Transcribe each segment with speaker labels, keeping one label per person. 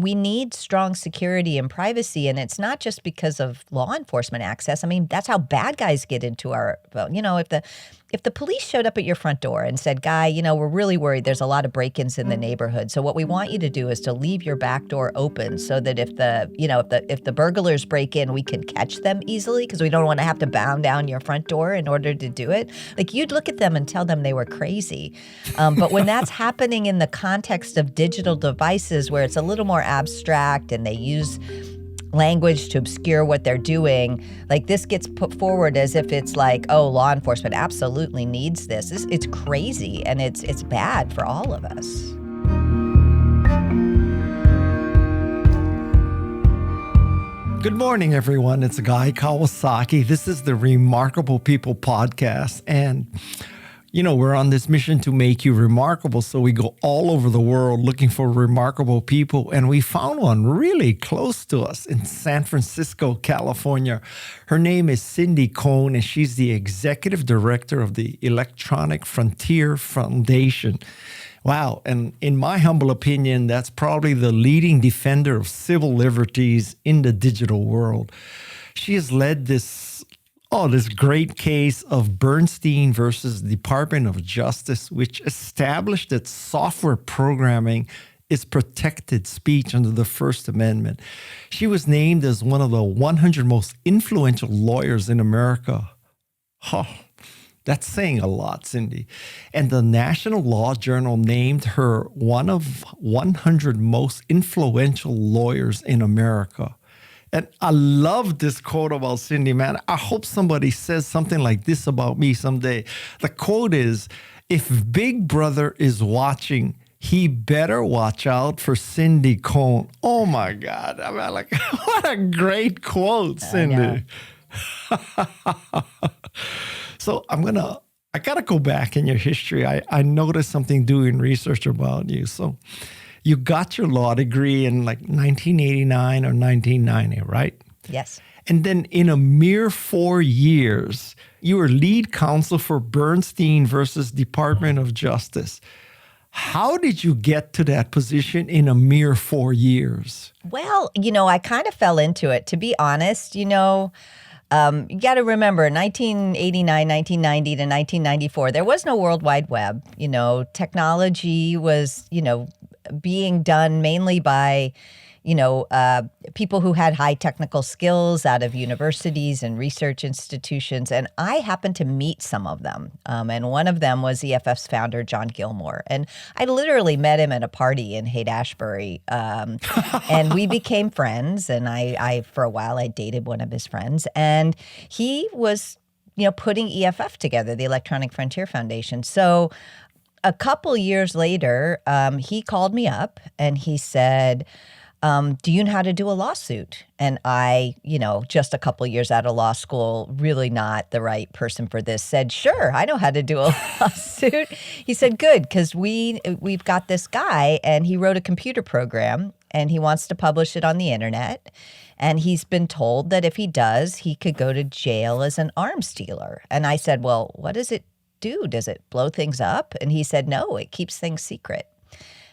Speaker 1: we need strong security and privacy, and it's not just because of law enforcement access. I mean, that's how bad guys get into our phone. If the police showed up at your front door and said, "Guy, we're really worried. There's a lot of break-ins in the neighborhood. So what we want you to do is to leave your back door open so that if the burglars break in, we can catch them easily because we don't want to have to bound down your front door in order to do it." Like, you'd look at them and tell them they were crazy. But when that's happening in the context of digital devices where it's a little more abstract and they use language to obscure what they're doing, like, this gets put forward as if it's like, oh, law enforcement absolutely needs this. It's crazy, and it's bad for all of us.
Speaker 2: Good morning, everyone. It's Guy Kawasaki. This is the Remarkable People podcast. And, we're on this mission to make you remarkable. So we go all over the world looking for remarkable people. And we found one really close to us in San Francisco, California. Her name is Cindy Cohn, and she's the executive director of the Electronic Frontier Foundation. Wow. And in my humble opinion, that's probably the leading defender of civil liberties in the digital world. She has led this great case of Bernstein versus Department of Justice, which established that software programming is protected speech under the First Amendment. She was named as one of the 100 most influential lawyers in America. That's saying a lot, Cindy. And the National Law Journal named her one of 100 most influential lawyers in America. And I love this quote about Cindy, man. I hope somebody says something like this about me someday. The quote is, "If Big Brother is watching, he better watch out for Cindy Cohn." Oh, my God. I mean, what a great quote, Cindy. So I got to go back in your history. I noticed something doing research about you. So you got your law degree in 1989 or 1990, right?
Speaker 1: Yes.
Speaker 2: And then in a mere 4 years, you were lead counsel for Bernstein versus Department of Justice. How did you get to that position in a mere 4 years?
Speaker 1: Well, I kind of fell into it. To be honest, you got to remember, 1989, 1990 to 1994, there was no World Wide Web. Technology was, being done mainly by, people who had high technical skills out of universities and research institutions. And I happened to meet some of them. And one of them was EFF's founder, John Gilmore. And I literally met him at a party in Haight-Ashbury. And we became friends. And I, for a while, I dated one of his friends. And he was, putting EFF together, the Electronic Frontier Foundation. So a couple years later, he called me up and he said, do you know how to do a lawsuit? And I, just a couple years out of law school, really not the right person for this, said, sure, I know how to do a lawsuit. He said, good, because we've got this guy and he wrote a computer program and he wants to publish it on the internet. And he's been told that if he does, he could go to jail as an arms dealer. And I said, well, what does it do? Does it blow things up? And he said, no, it keeps things secret.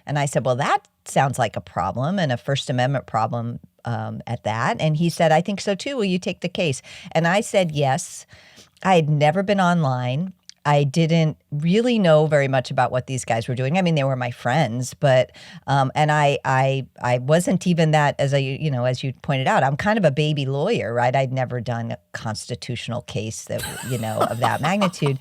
Speaker 1: And I said, well, that sounds like a problem and a First Amendment problem at that. And he said, I think so too. Will you take the case? And I said, yes. I had never been online. I didn't really know very much about what these guys were doing. I mean, they were my friends, but and I wasn't even that, as as you pointed out, I'm kind of a baby lawyer, right? I'd never done a constitutional case that of that magnitude.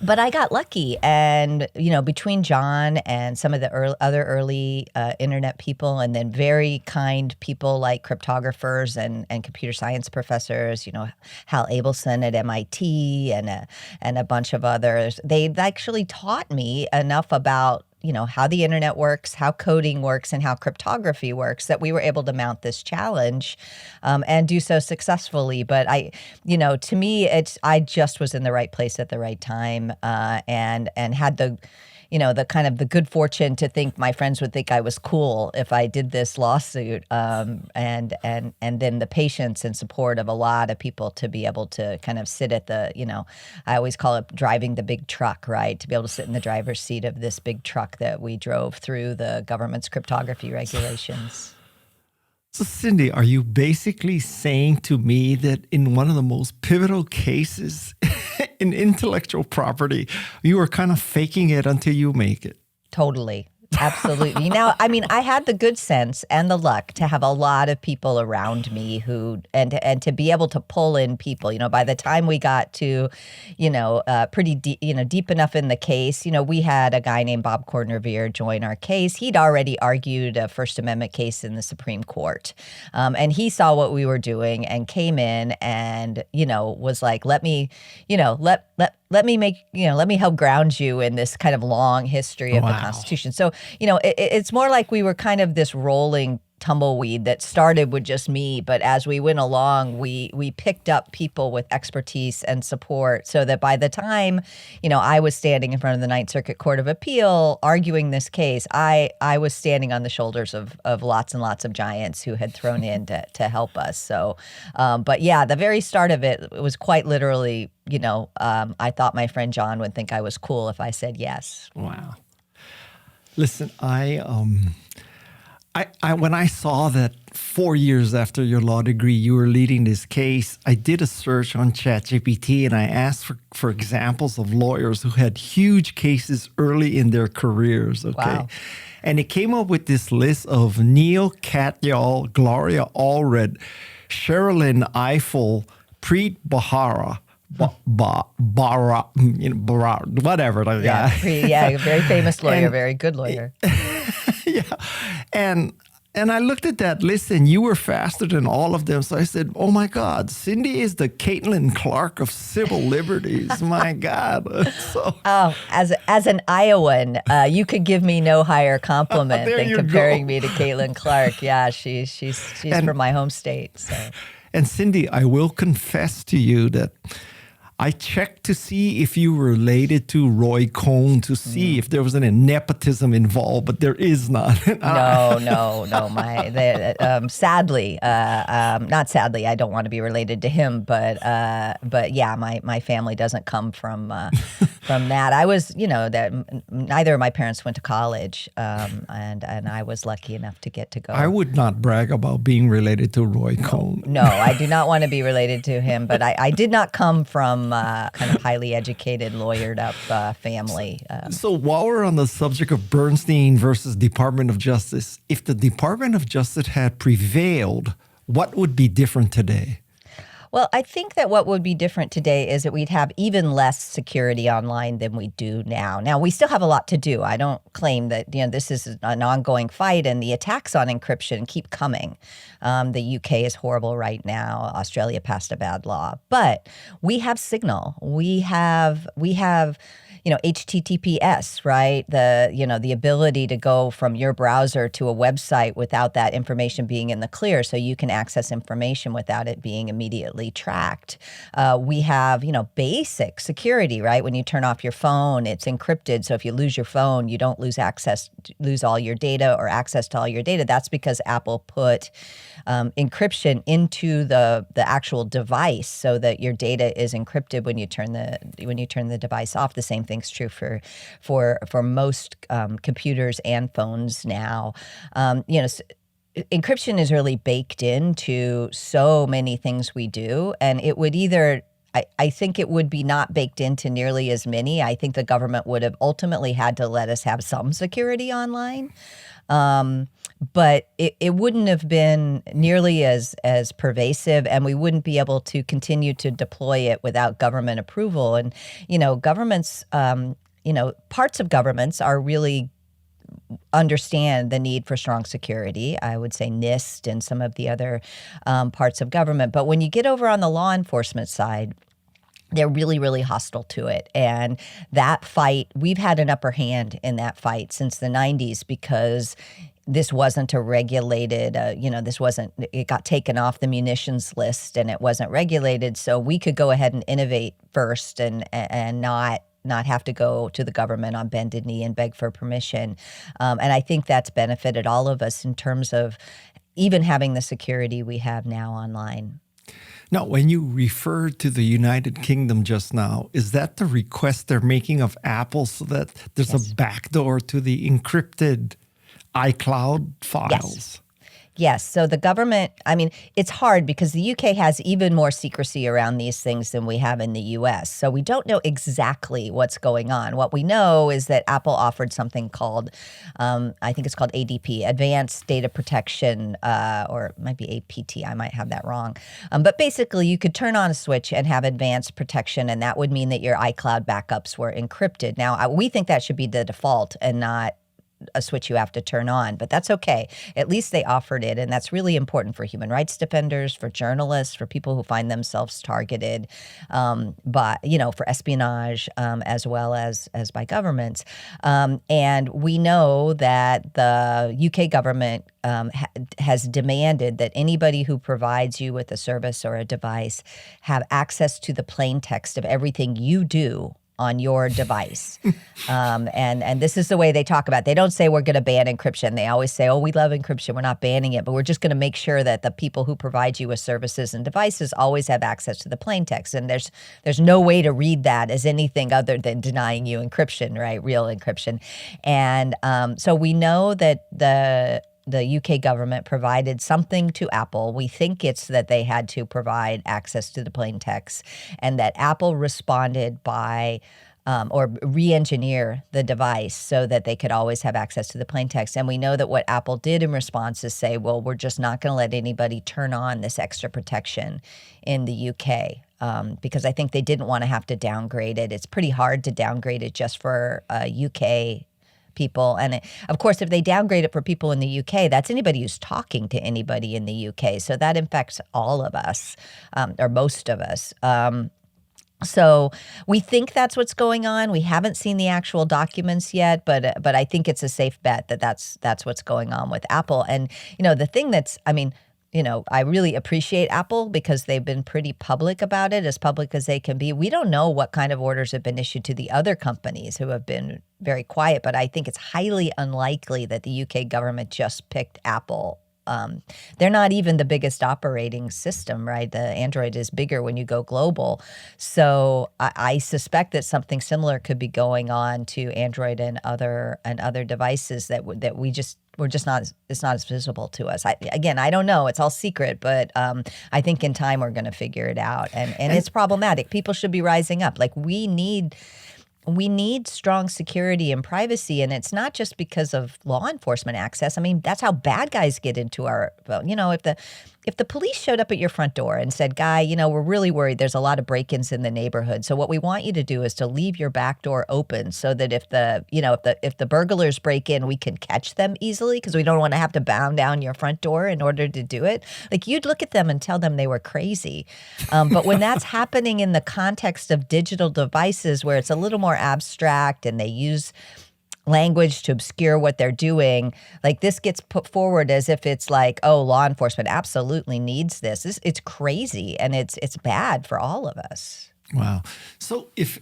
Speaker 1: But I got lucky, and between John and some of the other early internet people, and then very kind people like cryptographers and computer science professors, Hal Abelson at MIT and a bunch of others, they actually taught me enough about how the internet works, how coding works, and how cryptography works, that we were able to mount this challenge and do so successfully. But to me, I just was in the right place at the right time and had the the kind of the good fortune to think my friends would think I was cool if I did this lawsuit, and then the patience and support of a lot of people to be able to kind of sit at the, I always call it driving the big truck, right? To be able to sit in the driver's seat of this big truck that we drove through the government's cryptography regulations.
Speaker 2: So, Cindy, are you basically saying to me that in one of the most pivotal cases in intellectual property, you are kind of faking it until you make it?
Speaker 1: Totally. Absolutely. I mean, I had the good sense and the luck to have a lot of people around me who, and to be able to pull in people, by the time we got to, pretty deep, deep enough in the case, we had a guy named Bob Cordner-Veer join our case. He'd already argued a First Amendment case in the Supreme Court. And he saw what we were doing and came in and, was like, let me help ground you in this kind of long history of the Constitution. So, it's more like we were kind of this rolling tumbleweed that started with just me, but as we went along, we picked up people with expertise and support so that by the time, I was standing in front of the Ninth Circuit Court of Appeal arguing this case, I was standing on the shoulders of lots and lots of giants who had thrown in to help us. So, but yeah, the very start of it was quite literally, I thought my friend John would think I was cool if I said yes.
Speaker 2: Wow. Listen, I when I saw that 4 years after your law degree, you were leading this case, I did a search on ChatGPT and I asked for examples of lawyers who had huge cases early in their careers. Okay.
Speaker 1: Wow.
Speaker 2: And it came up with this list of Neil Katyal, Gloria Allred, Sherilyn Ifill, Preet Bharara, whatever.
Speaker 1: Yeah, very famous lawyer, very good lawyer.
Speaker 2: Yeah. And I looked at that list and you were faster than all of them. So I said, oh my God, Cindy is the Caitlin Clark of civil liberties. My God.
Speaker 1: As an Iowan, you could give me no higher compliment than comparing me to Caitlin Clark. Yeah, she's from my home state. So.
Speaker 2: And Cindy, I will confess to you that I checked to see if you were related to Roy Cohn to see if there was any nepotism involved, but there is not.
Speaker 1: No. Sadly, not sadly, I don't want to be related to him, but yeah, my family doesn't come from that. I was, that neither of my parents went to college, and I was lucky enough to get to go.
Speaker 2: I would not brag about being related to Roy Cohn.
Speaker 1: No, I do not want to be related to him, but I did not come from kind of highly educated, lawyered up family.
Speaker 2: So while we're on the subject of Bernstein versus Department of Justice, if the Department of Justice had prevailed, what would be different today?
Speaker 1: Well, I think that what would be different today is that we'd have even less security online than we do now. Now, we still have a lot to do. I don't claim that this is an ongoing fight, and the attacks on encryption keep coming. The UK is horrible right now. Australia passed a bad law, but we have Signal. We have HTTPS, right? The ability to go from your browser to a website without that information being in the clear, so you can access information without it being immediately tracked. We have, basic security, right? When you turn off your phone, it's encrypted. So if you lose your phone, you don't lose all your data or access to all your data. That's because Apple put encryption into the actual device so that your data is encrypted when you turn the device off. The same thing's true for most computers and phones now. Encryption is really baked into so many things we do, and it would I think it would be not baked into nearly as many. I think the government would have ultimately had to let us have some security online. But it wouldn't have been nearly as pervasive, and we wouldn't be able to continue to deploy it without government approval. And, governments, parts of governments are really understand the need for strong security. I would say NIST and some of the other parts of government. But when you get over on the law enforcement side, they're really, really hostile to it. And that fight, we've had an upper hand in that fight since the 90s because this wasn't a regulated, it got taken off the munitions list and it wasn't regulated. So we could go ahead and innovate first and not not have to go to the government on bended knee and beg for permission. And I think that's benefited all of us in terms of even having the security we have now online.
Speaker 2: Now, when you refer to the United Kingdom just now, is that the request they're making of Apple so that there's a backdoor to the encrypted iCloud files?
Speaker 1: Yes. So the government, I mean, it's hard because the UK has even more secrecy around these things than we have in the US. So we don't know exactly what's going on. What we know is that Apple offered something called, I think it's called ADP, Advanced Data Protection, or it might be APT. I might have that wrong. But basically, you could turn on a switch and have advanced protection, and that would mean that your iCloud backups were encrypted. Now, we think that should be the default and not a switch you have to turn on, but that's okay. At least they offered it, and that's really important for human rights defenders, for journalists, for people who find themselves targeted, but for espionage, as well as by governments. And we know that the UK government has demanded that anybody who provides you with a service or a device have access to the plain text of everything you do on your device. And this is the way they talk about it. They don't say we're going to ban encryption. They always say, oh, we love encryption. We're not banning it, but we're just going to make sure that the people who provide you with services and devices always have access to the plain text. And there's no way to read that as anything other than denying you encryption, right? Real encryption. And so we know that the UK government provided something to Apple. We think it's that they had to provide access to the plain text, and that Apple responded by or re-engineer the device so that they could always have access to the plain text. And we know that what Apple did in response is say, well, we're just not going to let anybody turn on this extra protection in the UK. Because I think they didn't want to have to downgrade it. It's pretty hard to downgrade it just for UK people. And of course, if they downgrade it for people in the UK, that's anybody who's talking to anybody in the UK. So that affects all of us, or most of us. So we think that's what's going on. We haven't seen the actual documents yet, but I think it's a safe bet that that's what's going on with Apple. And the thing that's, I really appreciate Apple because they've been pretty public about it, as public as they can be. We don't know what kind of orders have been issued to the other companies who have been very quiet, but I think it's highly unlikely that the UK government just picked Apple. They're not even the biggest operating system, right? The Android is bigger when you go global. So I suspect that something similar could be going on to Android and other devices that we're just not, it's not as visible to us. I don't know. It's all secret, but I think in time we're going to figure it out. And it's problematic. People should be rising up. Like we need strong security and privacy, and it's not just because of law enforcement access. I mean, that's how bad guys get into our, if the police showed up at your front door and said, Guy, we're really worried there's a lot of break-ins in the neighborhood. So what we want you to do is to leave your back door open so that if the burglars break in, we can catch them easily because we don't want to have to bound down your front door in order to do it. Like you'd look at them and tell them they were crazy. But when that's happening in the context of digital devices where it's a little more abstract and they use language to obscure what they're doing, like this gets put forward as if it's like, oh, law enforcement absolutely needs this. It's crazy, and it's bad for all of us.
Speaker 2: Wow. So if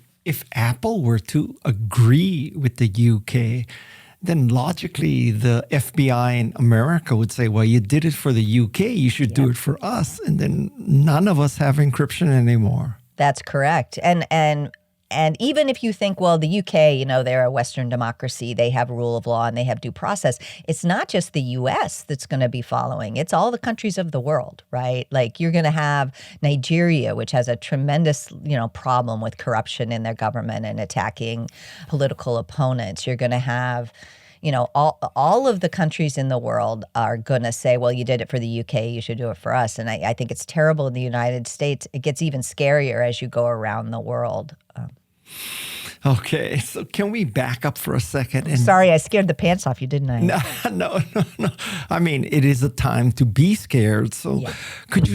Speaker 2: Apple were to agree with the UK, then logically the FBI in America would say, well, you did it for the UK, you should do it for us. And then none of us have encryption anymore.
Speaker 1: That's correct. And even if you think, well, the UK, they're a Western democracy, they have rule of law and they have due process, it's not just the US that's going to be following. It's all the countries of the world, right? Like you're going to have Nigeria, which has a tremendous, problem with corruption in their government and attacking political opponents. You're going to have all of the countries in the world are going to say, well, you did it for the UK, you should do it for us. And I think it's terrible in the United States. It gets even scarier as you go around the world.
Speaker 2: Okay, so can we back up for a second?
Speaker 1: Sorry, I scared the pants off you, didn't I?
Speaker 2: No. I mean, it is a time to be scared. So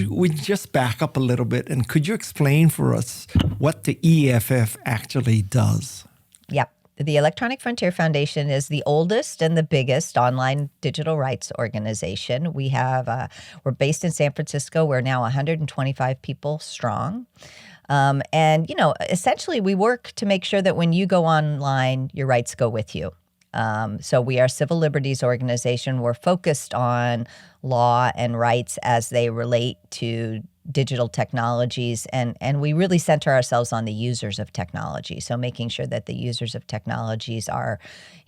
Speaker 2: we just back up a little bit, and could you explain for us what the EFF actually does?
Speaker 1: Yep. The Electronic Frontier Foundation is the oldest and the biggest online digital rights organization. We're based in San Francisco. We're now 125 people strong. And, essentially we work to make sure that when you go online, your rights go with you. So we are a civil liberties organization. We're focused on law and rights as they relate to digital technologies, and we really center ourselves on the users of technology. So making sure that the users of technologies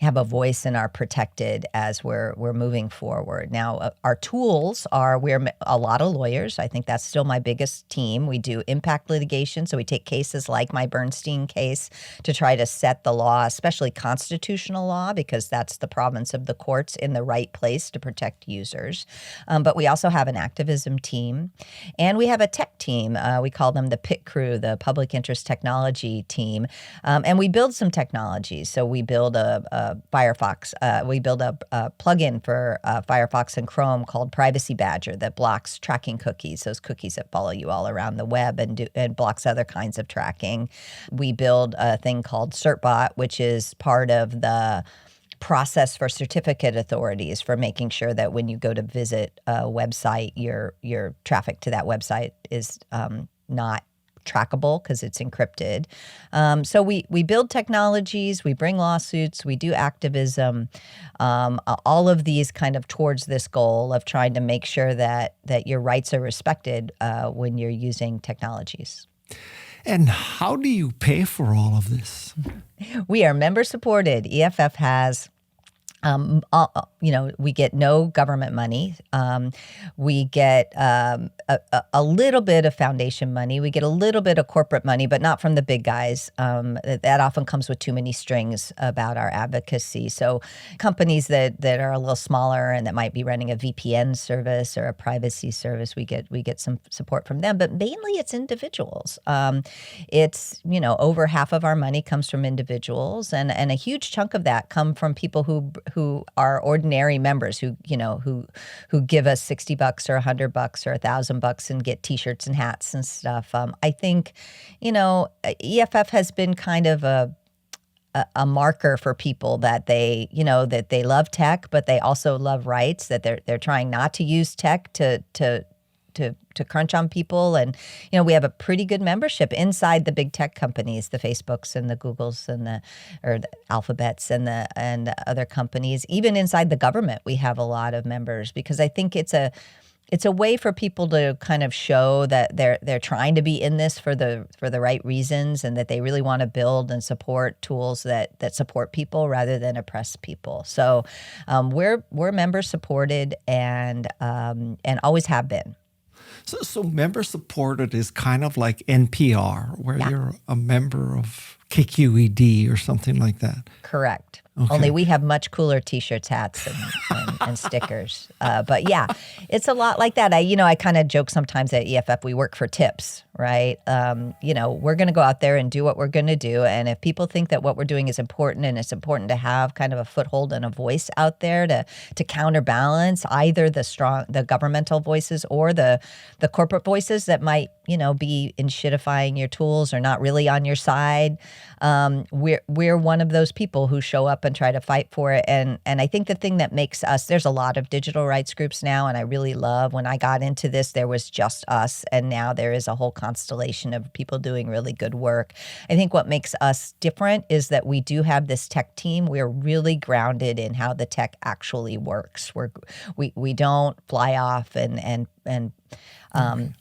Speaker 1: have a voice and are protected as we're moving forward. Now, our tools we're a lot of lawyers. I think that's still my biggest team. We do impact litigation, so we take cases like my Bernstein case to try to set the law, especially constitutional law, because that's the province of the courts in the right place to protect users. But we also have an activism team, and we have a tech team. We call them the PIT crew, the public interest technology team. And we build some technologies. So we build a Firefox. We build a plugin for Firefox and Chrome called Privacy Badger that blocks tracking cookies, those cookies that follow you all around the web, and blocks other kinds of tracking. We build a thing called CertBot, which is part of the process for certificate authorities for making sure that when you go to visit a website, your traffic to that website is not trackable because it's encrypted. So we build technologies, we bring lawsuits, we do activism, all of these kind of towards this goal of trying to make sure that your rights are respected when you're using technologies.
Speaker 2: And how do you pay for all of this?
Speaker 1: We are member supported. EFF has, we get no government money. We get a little bit of foundation money. We get a little bit of corporate money, but not from the big guys. That often comes with too many strings about our advocacy. So companies that are a little smaller and that might be running a VPN service or a privacy service, we get some support from them. But mainly it's individuals. It's over half of our money comes from individuals, and a huge chunk of that come from people who are ordinary members who give us $60 or $100 or $1,000 and get T-shirts and hats and stuff. I think, EFF has been kind of a marker for people that they love tech, but they also love rights, that they're trying not to use tech to crunch on people. And, we have a pretty good membership inside the big tech companies, the Facebooks and the Googles and the Alphabets and other companies. Even inside the government, we have a lot of members, because I think it's a way for people to kind of show that they're trying to be in this for the right reasons, and that they really want to build and support tools that support people rather than oppress people. So we're member supported and always have been.
Speaker 2: So member supported is kind of like NPR, where you're a member of KQED or something like that.
Speaker 1: Correct.
Speaker 2: Okay.
Speaker 1: Only we have much cooler T-shirts, hats, and stickers. But yeah, it's a lot like that. I kind of joke sometimes at EFF, we work for tips, right? We're going to go out there and do what we're going to do. And if people think that what we're doing is important, and it's important to have kind of a foothold and a voice out there to counterbalance either the governmental voices or the corporate voices that might, be enshittifying your tools or not really on your side. We're one of those people who show up and try to fight for it. And I think the thing that makes us, there's a lot of digital rights groups now, and I really love, when I got into this, there was just us, and now there is a whole constellation of people doing really good work. I think what makes us different is that we do have this tech team. We're really grounded in how the tech actually works. We don't fly off and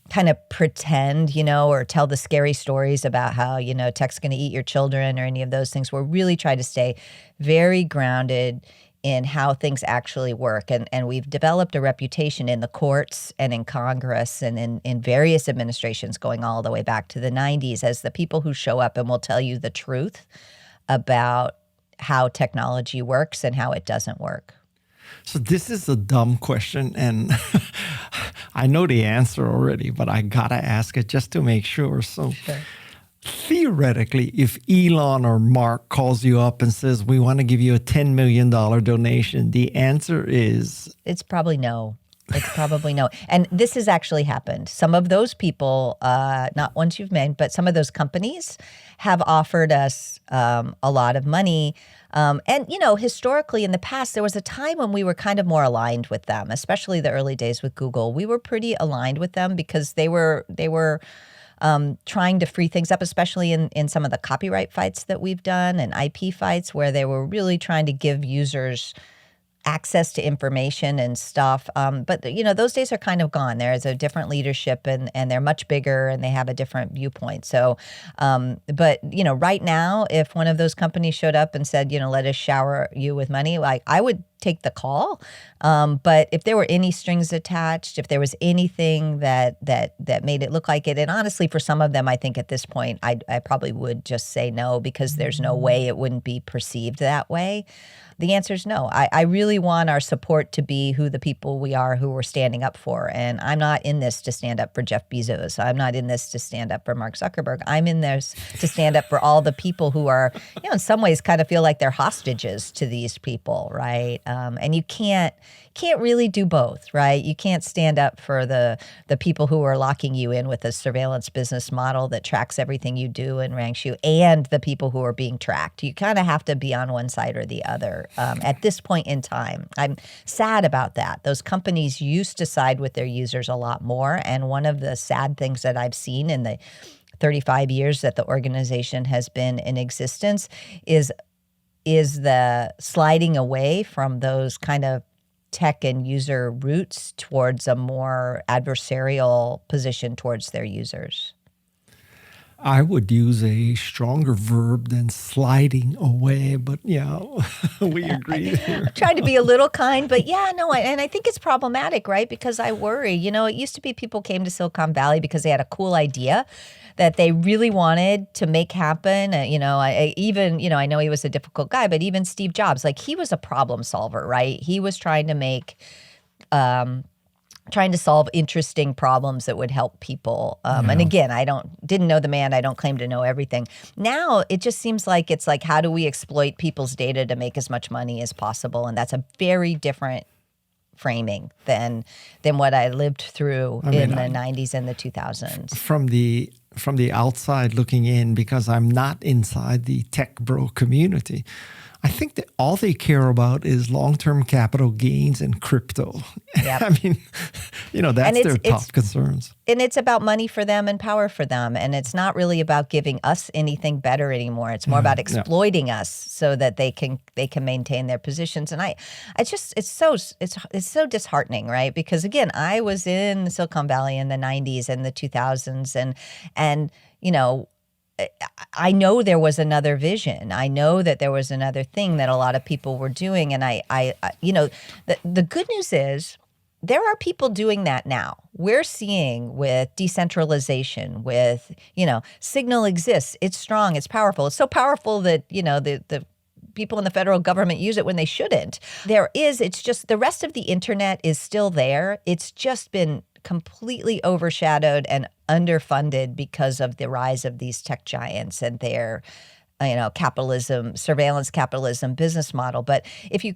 Speaker 1: kind of pretend, or tell the scary stories about how, tech's going to eat your children or any of those things. We're really trying to stay very grounded in how things actually work. And we've developed a reputation in the courts and in Congress and in various administrations going all the way back to the 90s as the people who show up and will tell you the truth about how technology works and how it doesn't work.
Speaker 2: So this is a dumb question, and I know the answer already, but I gotta ask it just to make sure. So
Speaker 1: Sure.
Speaker 2: Theoretically, if Elon or Mark calls you up and says, we want to give you a $10 million donation, the answer is?
Speaker 1: It's probably no. It's probably no. And this has actually happened. Some of those people, not ones you've named, but some of those companies have offered us a lot of money. And, historically in the past, there was a time when we were kind of more aligned with them, especially the early days with Google. We were pretty aligned with them because they were trying to free things up, especially in some of the copyright fights that we've done and IP fights where they were really trying to give users access to information and stuff. But, those days are kind of gone. There is a different leadership and they're much bigger and they have a different viewpoint. So, but, right now, if one of those companies showed up and said, let us shower you with money, like I would take the call. But if there were any strings attached, if there was anything that made it look like it, and honestly, for some of them, I think at this point, I probably would just say no because there's no way it wouldn't be perceived that way. The answer is no. I really want our support to be who the people we are, who we're standing up for. And I'm not in this to stand up for Jeff Bezos. I'm not in this to stand up for Mark Zuckerberg. I'm in this to stand up for all the people who are, in some ways kind of feel like they're hostages to these people, right? And you can't really do both, right? You can't stand up for the people who are locking you in with a surveillance business model that tracks everything you do and ranks you, and the people who are being tracked. You kind of have to be on one side or the other at this point in time. I'm sad about that. Those companies used to side with their users a lot more, and one of the sad things that I've seen in the 35 years that the organization has been in existence is the sliding away from those kind of tech and user roots towards a more adversarial position towards their users.
Speaker 2: I would use a stronger verb than sliding away, but yeah, we agree there.
Speaker 1: Trying to be a little kind, but yeah, no, and I think it's problematic, right? Because I worry, it used to be people came to Silicon Valley because they had a cool idea that they really wanted to make happen. I know he was a difficult guy, but even Steve Jobs, like he was a problem solver, right? He was trying to solve interesting problems that would help people. And again, didn't know the man. I don't claim to know everything. Now it just seems like it's like, how do we exploit people's data to make as much money as possible? And that's a very different framing than what I lived through in the 90s and the 2000s.
Speaker 2: From the outside looking in, because I'm not inside the tech bro community, I think that all they care about is long-term capital gains and crypto.
Speaker 1: Yep.
Speaker 2: I mean, that's their top concerns.
Speaker 1: And it's about money for them and power for them. And it's not really about giving us anything better anymore. It's more about exploiting us so that they can maintain their positions. And it's so disheartening, right? Because again, I was in Silicon Valley in the 90s and the 2000s and I know there was another vision. I know that there was another thing that a lot of people were doing. And the good news is there are people doing that now. We're seeing with decentralization, with, Signal exists. It's strong. It's powerful. It's so powerful that, the people in the federal government use it when they shouldn't. It's just the rest of the internet is still there. It's just been completely overshadowed and underfunded because of the rise of these tech giants and their, capitalism, surveillance capitalism business model. But if you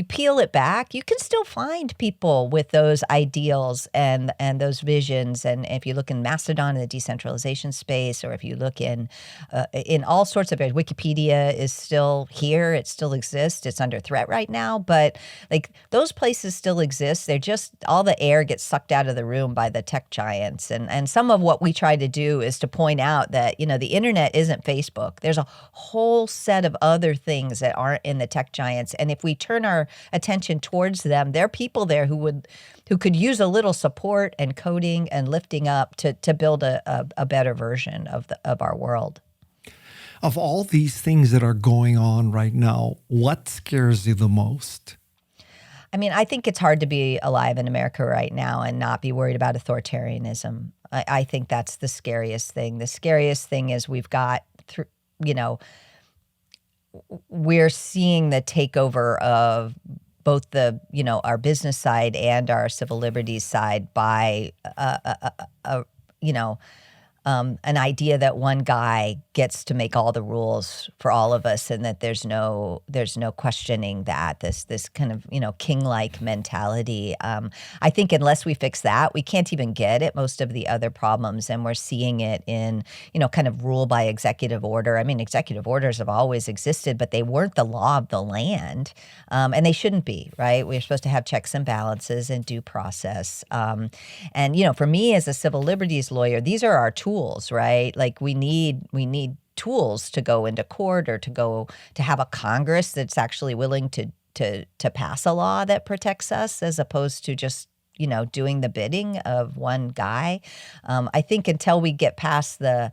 Speaker 1: peel it back, you can still find people with those ideals and those visions. And if you look in Mastodon in the decentralization space, or if you look in all sorts of areas, Wikipedia is still here. It still exists. It's under threat right now. But like those places still exist. They're just all the air gets sucked out of the room by the tech giants. And some of what we try to do is to point out that, the internet isn't Facebook. There's a whole set of other things that aren't in the tech giants. And if we turn our attention towards them, there are people there who could use a little support and coding and lifting up to build a better version of our world.
Speaker 2: Of all these things that are going on right now, what scares you the most?
Speaker 1: I mean, I think it's hard to be alive in America right now and not be worried about authoritarianism. I think that's the scariest thing. The scariest thing is we've got, we're seeing the takeover of both our business side and our civil liberties side by, an idea that one guy gets to make all the rules for all of us, and that there's no questioning that this kind of king-like mentality. I think unless we fix that, we can't even get at most of the other problems, and we're seeing it in kind of rule by executive order. I mean, executive orders have always existed, but they weren't the law of the land, and they shouldn't be, right? We're supposed to have checks and balances and due process. And for me as a civil liberties lawyer, these are our tools, right? Like we need tools to go into court, or to have a Congress that's actually willing to pass a law that protects us, as opposed to just doing the bidding of one guy. I think until we get past the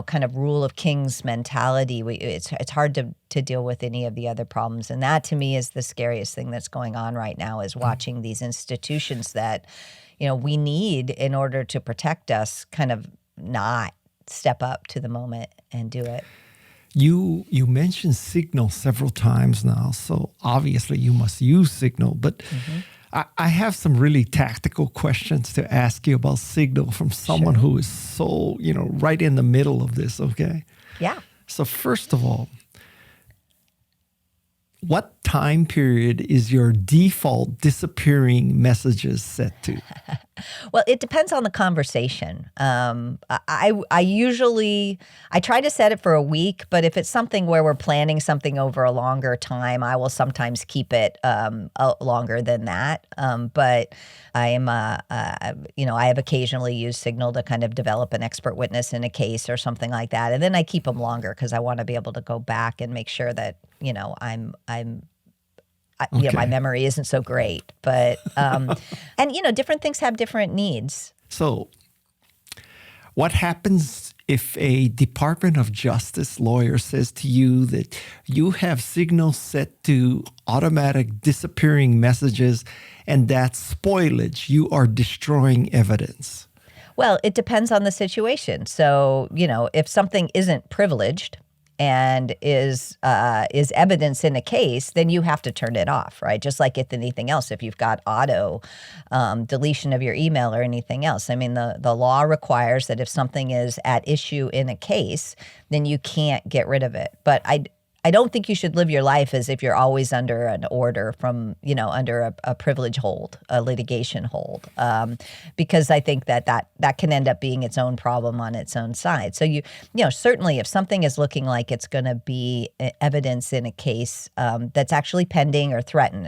Speaker 1: kind of rule of kings mentality, it's hard to deal with any of the other problems. And that to me is the scariest thing that's going on right now, is watching these institutions that we need in order to protect us kind of not step up to the moment and do it.
Speaker 2: You mentioned Signal several times now, so obviously you must use Signal, but I have some really tactical questions to ask you about Signal from someone who is so, right in the middle of this, okay?
Speaker 1: Yeah.
Speaker 2: So first of all, what time period is your default disappearing messages set to?
Speaker 1: Well, it depends on the conversation. I usually try to set it for a week, but if it's something where we're planning something over a longer time, I will sometimes keep it longer than that. But I am, I have occasionally used Signal to kind of develop an expert witness in a case or something like that, and then I keep them longer because I want to be able to go back and make sure that my memory isn't so great, but and different things have different needs.
Speaker 2: So, what happens if a Department of Justice lawyer says to you that you have Signal set to automatic disappearing messages, and that's spoilage? You are destroying evidence.
Speaker 1: Well, it depends on the situation. So, if something isn't privileged and is evidence in a case, then you have to turn it off, right? Just like with anything else, if you've got auto deletion of your email or anything else. I mean, the law requires that if something is at issue in a case, then you can't get rid of it. But I don't think you should live your life as if you're always under an order from, under a privilege hold, a litigation hold, because I think that can end up being its own problem on its own side. So certainly if something is looking like it's going to be evidence in a case that's actually pending or threatened,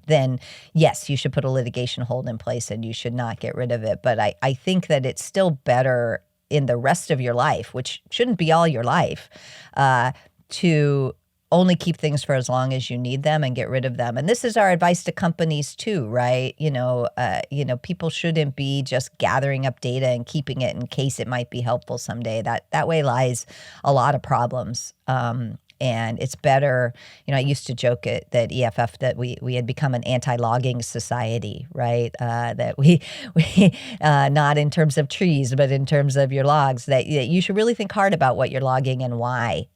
Speaker 1: then yes, you should put a litigation hold in place and you should not get rid of it. But I think that it's still better in the rest of your life, which shouldn't be all your life, to only keep things for as long as you need them and get rid of them. And this is our advice to companies too, right? People shouldn't be just gathering up data and keeping it in case it might be helpful someday. That way lies a lot of problems. And it's better, I used to joke that EFF, that we had become an anti-logging society, right? That we not in terms of trees, but in terms of your logs, that you should really think hard about what you're logging and why,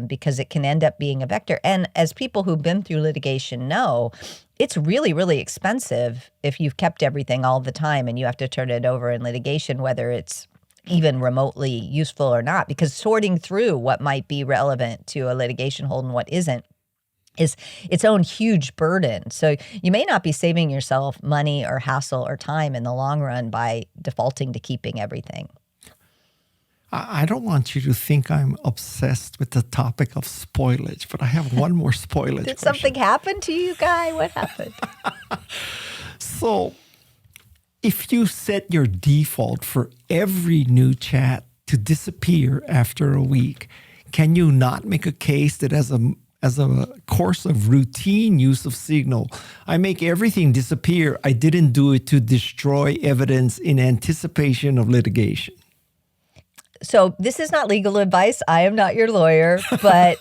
Speaker 1: because it can end up being a vector. And as people who've been through litigation know, it's really, really expensive if you've kept everything all the time and you have to turn it over in litigation, whether it's even remotely useful or not, because sorting through what might be relevant to a litigation hold and what isn't is its own huge burden. So you may not be saving yourself money or hassle or time in the long run by defaulting to keeping everything.
Speaker 2: I don't want you to think I'm obsessed with the topic of spoilage, but I have one more spoilage
Speaker 1: Did
Speaker 2: question.
Speaker 1: something happen to you, Guy? What happened?
Speaker 2: So, if you set your default for every new chat to disappear after a week, can you not make a case that as a course of routine use of Signal, I make everything disappear? I didn't do it to destroy evidence in anticipation of litigation.
Speaker 1: So this is not legal advice. I am not your lawyer, but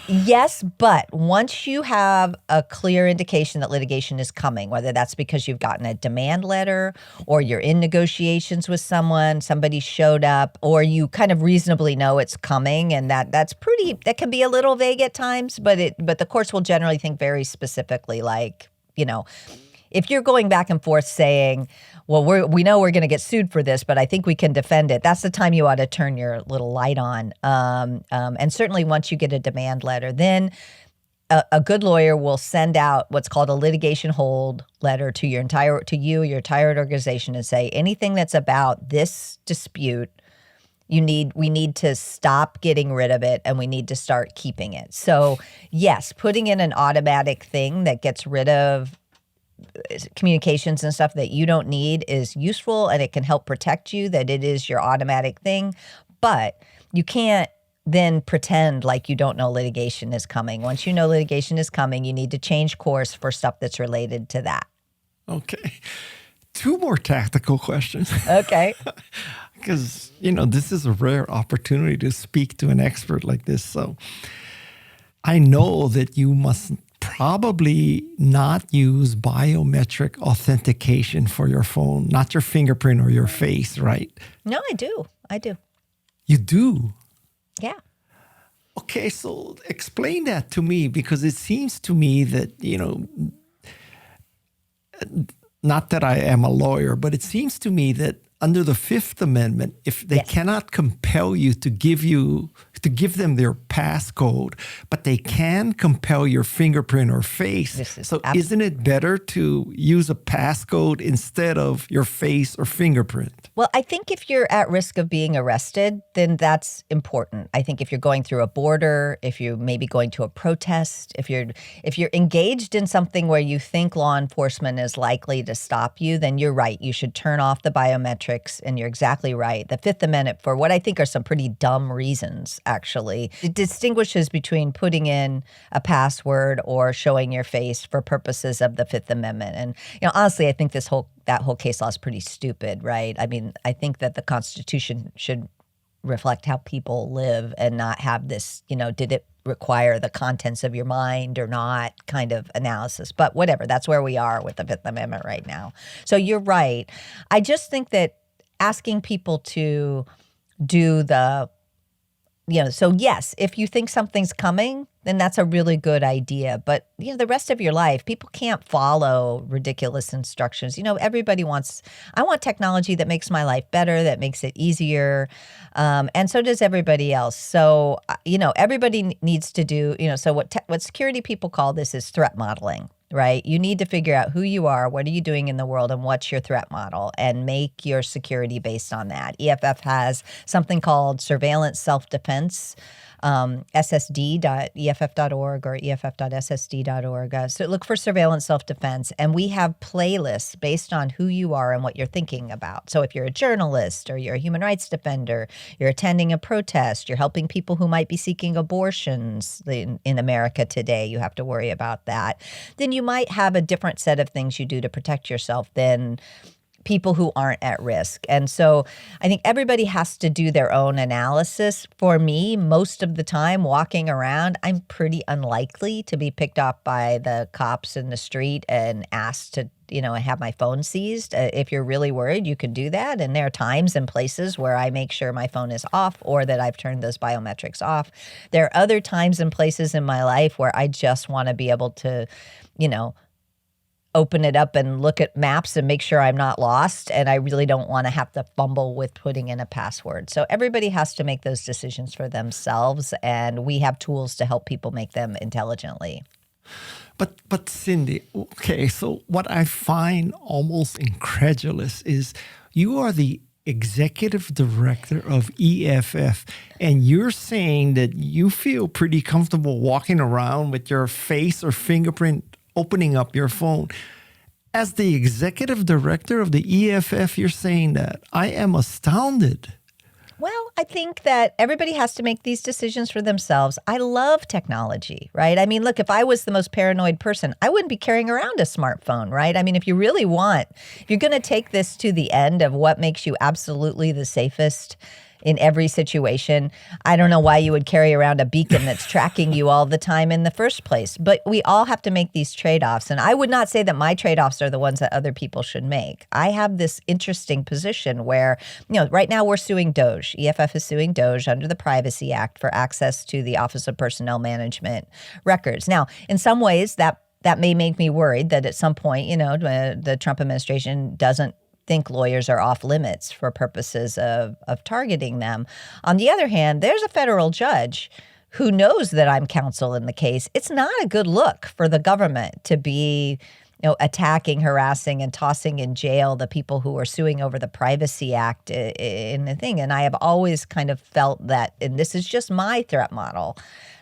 Speaker 1: yes, but once you have a clear indication that litigation is coming, whether that's because you've gotten a demand letter or you're in negotiations with someone, somebody showed up, or you kind of reasonably know it's coming, and that can be a little vague at times, but the courts will generally think very specifically, like, If you're going back and forth saying, well, we know we're going to get sued for this, but I think we can defend it, that's the time you ought to turn your little light on. And certainly once you get a demand letter, then a good lawyer will send out what's called a litigation hold letter to your entire organization, and say anything that's about this dispute, we need to stop getting rid of it, and we need to start keeping it. So yes, putting in an automatic thing that gets rid of communications and stuff that you don't need is useful, and it can help protect you that it is your automatic thing. But you can't then pretend like you don't know litigation is coming. Once you know litigation is coming, you need to change course for stuff that's related to that.
Speaker 2: Okay. 2 more tactical questions.
Speaker 1: Okay.
Speaker 2: Because, this is a rare opportunity to speak to an expert like this. So I know that you must probably not use biometric authentication for your phone, not your fingerprint or your face, right?
Speaker 1: No, I do.
Speaker 2: You do?
Speaker 1: Yeah.
Speaker 2: Okay, so explain that to me, because it seems to me that, not that I am a lawyer, but it seems to me that under the Fifth Amendment, if they cannot compel you to give them their passcode, but they can compel your fingerprint or face. So isn't it better to use a passcode instead of your face or fingerprint?
Speaker 1: Well, I think if you're at risk of being arrested, then that's important. I think if you're going through a border, if you're maybe going to a protest, if you're engaged in something where you think law enforcement is likely to stop you, then you're right. You should turn off the biometrics, and you're exactly right. The Fifth Amendment, for what I think are some pretty dumb reasons, actually, it distinguishes between putting in a password or showing your face for purposes of the Fifth Amendment. And honestly, I think that whole case law is pretty stupid, right? I mean, I think that the Constitution should reflect how people live and not have this, did it require the contents of your mind or not kind of analysis. But whatever, that's where we are with the Fifth Amendment right now. So you're right. I just think that asking people to do so yes, if you think something's coming, then that's a really good idea. But, the rest of your life, people can't follow ridiculous instructions. I want technology that makes my life better, that makes it easier. And so does everybody else. So, everybody needs to do, so what security people call this is threat modeling. Right? You need to figure out who you are, what are you doing in the world, and what's your threat model, and make your security based on that. EFF has something called surveillance self-defense, ssd.eff.org or eff.ssd.org. So look for surveillance self-defense, and we have playlists based on who you are and what you're thinking about. So if you're a journalist or you're a human rights defender, you're attending a protest, you're helping people who might be seeking abortions in America today, you have to worry about that. Then you might have a different set of things you do to protect yourself than people who aren't at risk. And so I think everybody has to do their own analysis. For me, most of the time walking around, I'm pretty unlikely to be picked up by the cops in the street and asked to, have my phone seized. If you're really worried, you can do that. And there are times and places where I make sure my phone is off or that I've turned those biometrics off. There are other times and places in my life where I just want to be able to, open it up and look at maps and make sure I'm not lost. And I really don't want to have to fumble with putting in a password. So everybody has to make those decisions for themselves. And we have tools to help people make them intelligently.
Speaker 2: But Cindy, okay, so what I find almost incredulous is you are the executive director of EFF, and you're saying that you feel pretty comfortable walking around with your face or fingerprint opening up your phone. As the executive director of the EFF, you're saying that. I am astounded.
Speaker 1: Well, I think that everybody has to make these decisions for themselves. I love technology, right? I mean, look, if I was the most paranoid person, I wouldn't be carrying around a smartphone, right? I mean, if you're going to take this to the end of what makes you absolutely the safest in every situation, I don't know why you would carry around a beacon that's tracking you all the time in the first place. But we all have to make these trade-offs. And I would not say that my trade-offs are the ones that other people should make. I have this interesting position where, right now we're suing DOJ. EFF is suing DOJ under the Privacy Act for access to the Office of Personnel Management records. Now, in some ways, that that may make me worried that at some point, the Trump administration doesn't think lawyers are off limits for purposes of targeting them. On the other hand, there's a federal judge who knows that I'm counsel in the case. It's not a good look for the government to be attacking, harassing, and tossing in jail the people who are suing over the Privacy Act in the thing. And I have always kind of felt that, and this is just my threat model,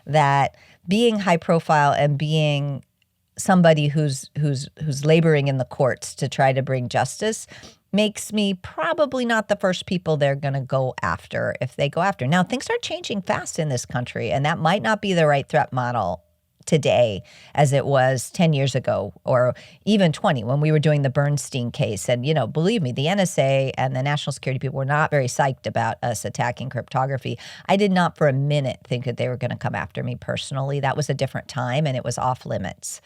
Speaker 1: that being high profile and being somebody who's laboring in the courts to try to bring justice makes me probably not the first people they're going to go after if they go after. Now, things are changing fast in this country, and that might not be the right threat model today as it was 10 years ago or even 20 when we were doing the Bernstein case. And, believe me, the NSA and the national security people were not very psyched about us attacking cryptography. I did not for a minute think that they were going to come after me personally. That was a different time and it was off limits.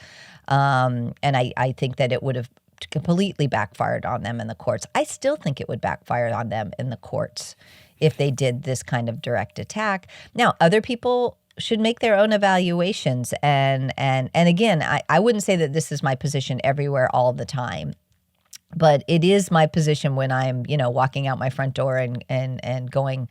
Speaker 1: And I think that it would have completely backfired on them in the courts. I still think it would backfire on them in the courts if they did this kind of direct attack. Now, other people should make their own evaluations. And again, I wouldn't say that this is my position everywhere all the time, but it is my position when I'm, walking out my front door and going,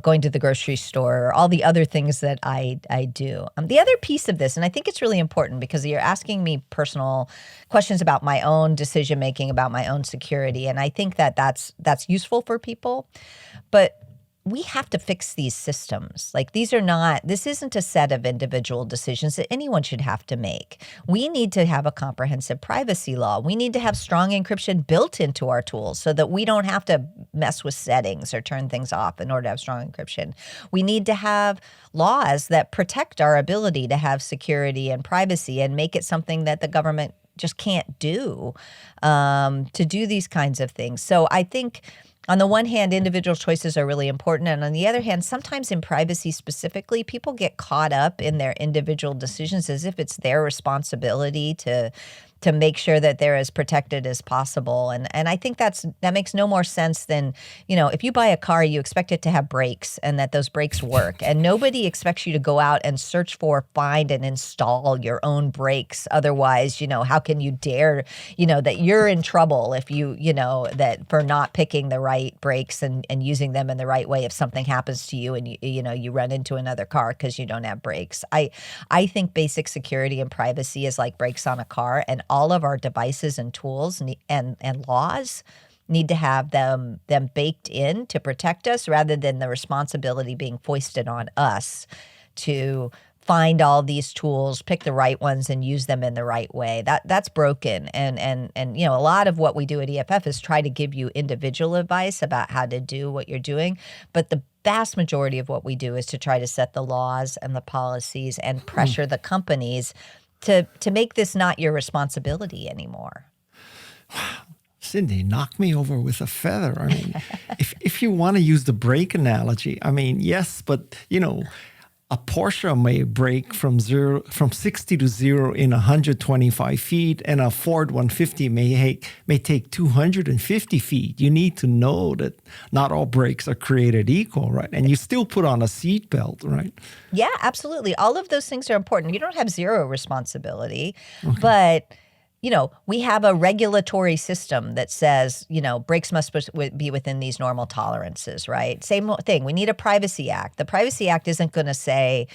Speaker 1: going to the grocery store or all the other things that I do. The other piece of this, and I think it's really important because you're asking me personal questions about my own decision making, about my own security, and I think that that's useful for people, but we have to fix these systems. This isn't a set of individual decisions that anyone should have to make. We need to have a comprehensive privacy law. We need to have strong encryption built into our tools so that we don't have to mess with settings or turn things off in order to have strong encryption. We need to have laws that protect our ability to have security and privacy and make it something that the government just can't do to do these kinds of things. So I think on the one hand, individual choices are really important. And on the other hand, sometimes in privacy specifically, people get caught up in their individual decisions as if it's their responsibility to make sure that they're as protected as possible. And I think that makes no more sense than, if you buy a car, you expect it to have brakes and that those brakes work. And nobody expects you to go out and search for, find, and install your own brakes. Otherwise, how can you dare, that you're in trouble if that for not picking the right brakes and using them in the right way if something happens to you and you run into another car because you don't have brakes. I think basic security and privacy is like brakes on a car, and all of our devices and tools and laws need to have them baked in to protect us rather than the responsibility being foisted on us to find all these tools, pick the right ones, and use them in the right way. That's broken. And a lot of what we do at EFF is try to give you individual advice about how to do what you're doing. But the vast majority of what we do is to try to set the laws and the policies and pressure the companies to make this not your responsibility anymore.
Speaker 2: Cindy, knock me over with a feather. I mean, if you want to use the brake analogy, yes, but a Porsche may brake from 60 to 0 in 125 feet, and a Ford 150 may take 250 feet. You need to know that not all brakes are created equal, right? And you still put on a seatbelt, right?
Speaker 1: Yeah, absolutely. All of those things are important. You don't have zero responsibility, but we have a regulatory system that says, brakes must be within these normal tolerances, right? Same thing. We need a Privacy Act. The Privacy Act isn't going to say,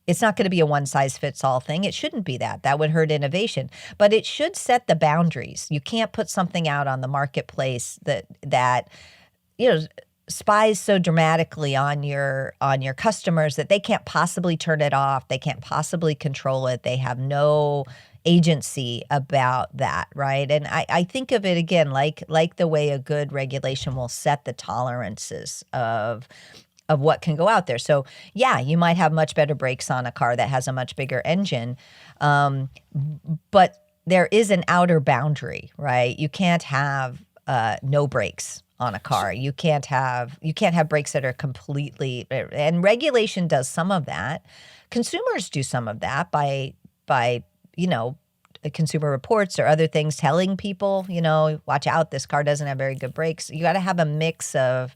Speaker 1: it's not going to be a one-size-fits-all thing. It shouldn't be that. That would hurt innovation. But it should set the boundaries. You can't put something out on the marketplace that spies so dramatically on your customers that they can't possibly turn it off. They can't possibly control it. They have no agency about that, right? And I think of it again like the way a good regulation will set the tolerances of what can go out there. So yeah, you might have much better brakes on a car that has a much bigger engine, but there is an outer boundary, right? You can't have no brakes on a car. You can't have brakes that are completely, and regulation does some of that. Consumers do some of that by Consumer Reports or other things telling people, watch out, this car doesn't have very good brakes. You got to have a mix of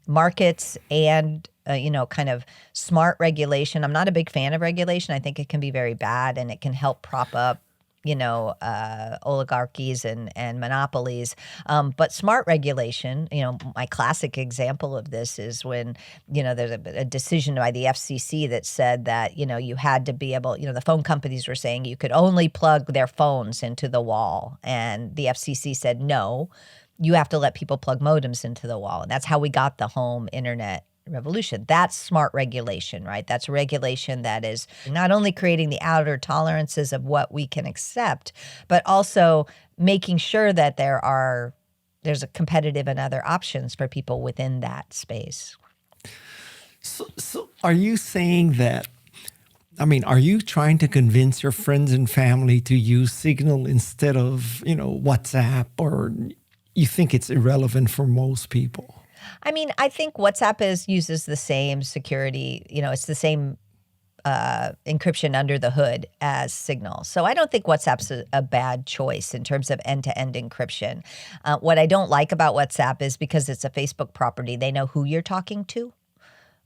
Speaker 1: markets and, kind of smart regulation. I'm not a big fan of regulation. I think it can be very bad and it can help prop up oligarchies and monopolies. But smart regulation, my classic example of this is when, there's a decision by the FCC that said that, you had to be able, the phone companies were saying you could only plug their phones into the wall. And the FCC said, no, you have to let people plug modems into the wall. And that's how we got the home internet revolution. That's smart regulation, right? That's regulation that is not only creating the outer tolerances of what we can accept, but also making sure that there's a competitive and other options for people within that space.
Speaker 2: So are you saying that, are you trying to convince your friends and family to use Signal instead of, WhatsApp, or you think it's irrelevant for most people?
Speaker 1: I think WhatsApp uses the same security, it's the same encryption under the hood as Signal. So I don't think WhatsApp's a bad choice in terms of end-to-end encryption. What I don't like about WhatsApp is because it's a Facebook property, they know who you're talking to.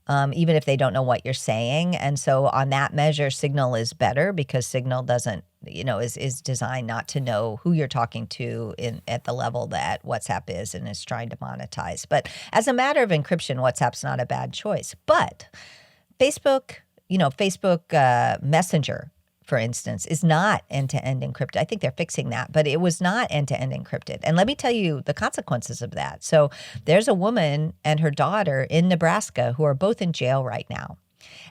Speaker 1: Even if they don't know what you're saying. And so on that measure, Signal is better because Signal doesn't, is designed not to know who you're talking to at the level that WhatsApp is and is trying to monetize. But as a matter of encryption, WhatsApp's not a bad choice. But Facebook Messenger, for instance, is not end-to-end encrypted. I think they're fixing that, but it was not end-to-end encrypted. And let me tell you the consequences of that. So there's a woman and her daughter in Nebraska who are both in jail right now.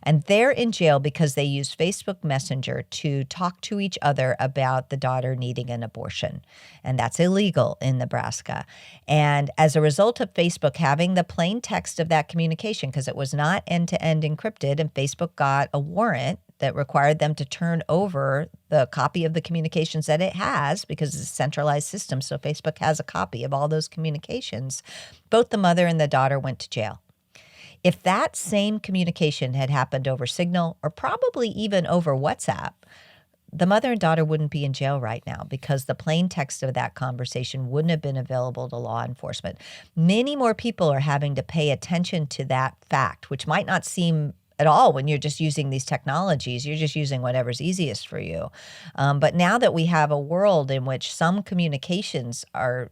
Speaker 1: And they're in jail because they used Facebook Messenger to talk to each other about the daughter needing an abortion. And that's illegal in Nebraska. And as a result of Facebook having the plain text of that communication, because it was not end-to-end encrypted, and Facebook got a warrant that required them to turn over the copy of the communications that it has, because it's a centralized system. So Facebook has a copy of all those communications. Both the mother and the daughter went to jail. If that same communication had happened over Signal or probably even over WhatsApp, the mother and daughter wouldn't be in jail right now because the plain text of that conversation wouldn't have been available to law enforcement. Many more people are having to pay attention to that fact, which might not seem at all when you're just using these technologies. You're just using whatever's easiest for you. But now that we have a world in which some communications are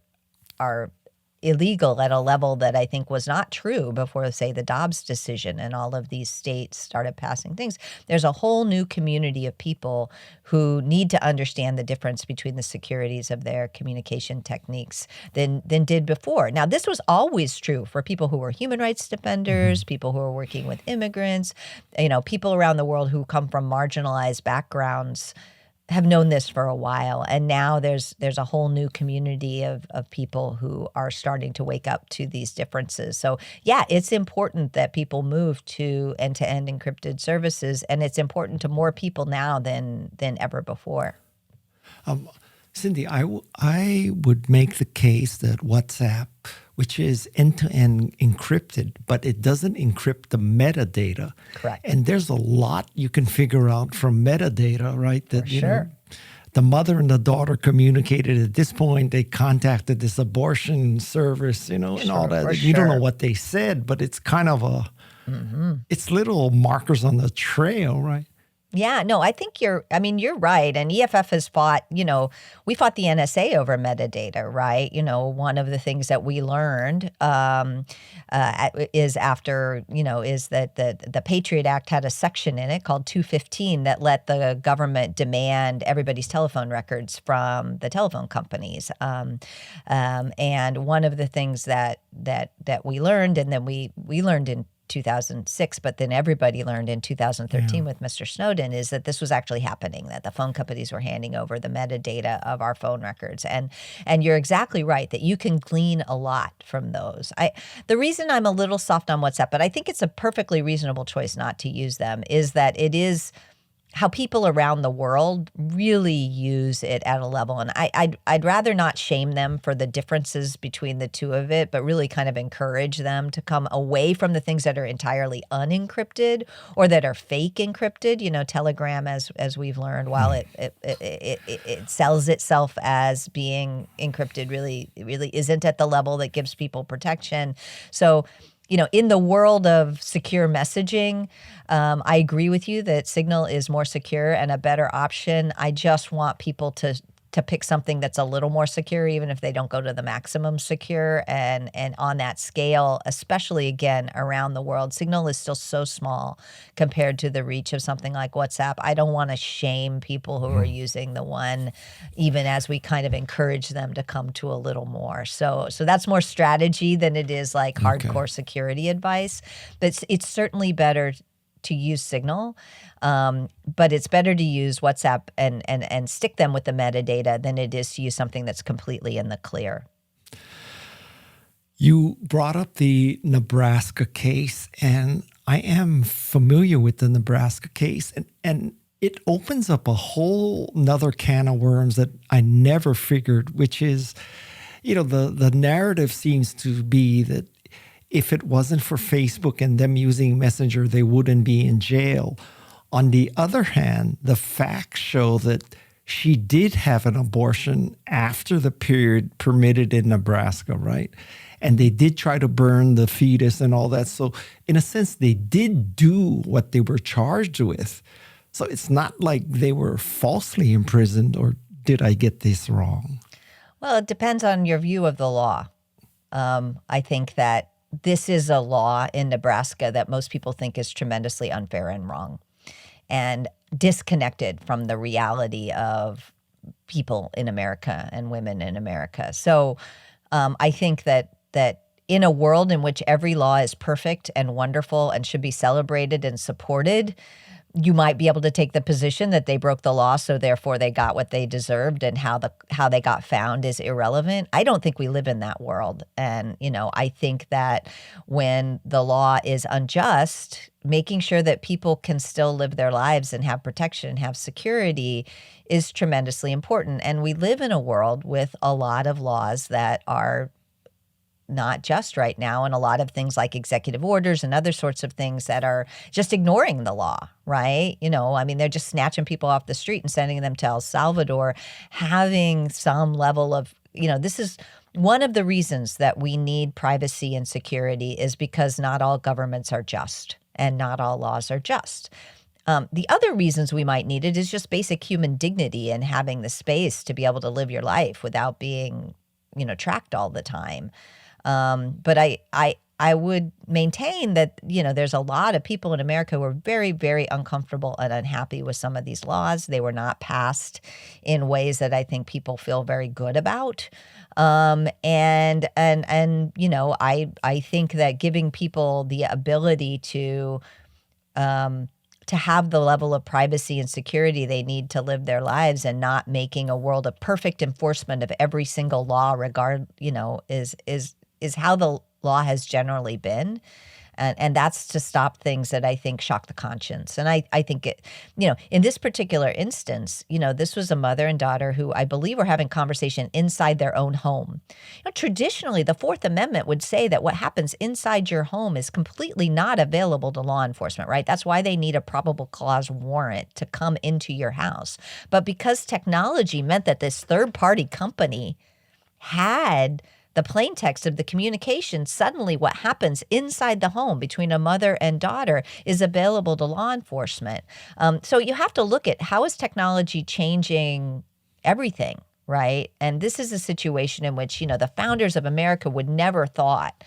Speaker 1: illegal at a level that I think was not true before, say, the Dobbs decision and all of these states started passing things, there's a whole new community of people who need to understand the difference between the securities of their communication techniques than did before. Now, this was always true for people who were human rights defenders, people who are working with immigrants, people around the world who come from marginalized backgrounds have known this for a while. And now there's a whole new community of people who are starting to wake up to these differences. So yeah, it's important that people move to end-to-end encrypted services, and it's important to more people now than ever before.
Speaker 2: Cindy, I would make the case that WhatsApp, which is end-to-end encrypted, but it doesn't encrypt the metadata.
Speaker 1: Correct.
Speaker 2: And there's a lot you can figure out from metadata, right? That,
Speaker 1: sure.
Speaker 2: The mother and the daughter communicated. At this point, they contacted this abortion service, and all that. You don't know what they said, but it's kind of it's little markers on the trail, right?
Speaker 1: Yeah, no, I think you're right. And EFF has fought, we fought the NSA over metadata, right? One of the things that we learned is that the Patriot Act had a section in it called 215 that let the government demand everybody's telephone records from the telephone companies. And one of the things that we learned, and then we learned in 2006, but then everybody learned in 2013 with Mr. Snowden, is that this was actually happening, that the phone companies were handing over the metadata of our phone records. And you're exactly right that you can glean a lot from those. The reason I'm a little soft on WhatsApp, but I think it's a perfectly reasonable choice not to use them, is that it is how people around the world really use it at a level. And I'd rather not shame them for the differences between the two of it, but really kind of encourage them to come away from the things that are entirely unencrypted or that are fake encrypted. Telegram, as we've learned, while it sells itself as being encrypted, really isn't at the level that gives people protection. So in the world of secure messaging, I agree with you that Signal is more secure and a better option. I just want people to pick something that's a little more secure, even if they don't go to the maximum secure. And on that scale, especially again around the world, Signal is still so small compared to the reach of something like WhatsApp. I don't want to shame people who are using the one, even as we kind of encourage them to come to a little more. So that's more strategy than it is like hardcore security advice. But it's certainly better to use Signal, but it's better to use WhatsApp and stick them with the metadata than it is to use something that's completely in the clear.
Speaker 2: You brought up the Nebraska case, and I am familiar with the Nebraska case, and it opens up a whole nother can of worms that I never figured, which is, the narrative seems to be that if it wasn't for Facebook and them using Messenger, they wouldn't be in jail. On the other hand, the facts show that she did have an abortion after the period permitted in Nebraska, right? And they did try to burn the fetus and all that. So in a sense, they did do what they were charged with. So it's not like they were falsely imprisoned, or did I get this wrong?
Speaker 1: Well, it depends on your view of the law. I think that this is a law in Nebraska that most people think is tremendously unfair and wrong and disconnected from the reality of people in America and women in America. So I think that in a world in which every law is perfect and wonderful and should be celebrated and supported, you might be able to take the position that they broke the law, so therefore they got what they deserved, and how they got found is irrelevant. I don't think we live in that world. And, I think that when the law is unjust, making sure that people can still live their lives and have protection and have security is tremendously important. And we live in a world with a lot of laws that are not just right now, and a lot of things like executive orders and other sorts of things that are just ignoring the law, right? They're just snatching people off the street and sending them to El Salvador. Having some level of, this is one of the reasons that we need privacy and security, is because not all governments are just and not all laws are just. The other reasons we might need it is just basic human dignity and having the space to be able to live your life without being, tracked all the time. But I would maintain that, there's a lot of people in America who are very, very uncomfortable and unhappy with some of these laws. They were not passed in ways that I think people feel very good about. I think that giving people the ability to have the level of privacy and security they need to live their lives, and not making a world of perfect enforcement of every single law is how the law has generally been. And that's to stop things that I think shock the conscience. And I think it, in this particular instance, this was a mother and daughter who I believe were having conversation inside their own home. Traditionally, the Fourth Amendment would say that what happens inside your home is completely not available to law enforcement, right? That's why they need a probable cause warrant to come into your house. But because technology meant that this third-party company had the plain text of the communication, suddenly what happens inside the home between a mother and daughter is available to law enforcement. So you have to look at, how is technology changing everything, right? And this is a situation in which, the founders of America would never thought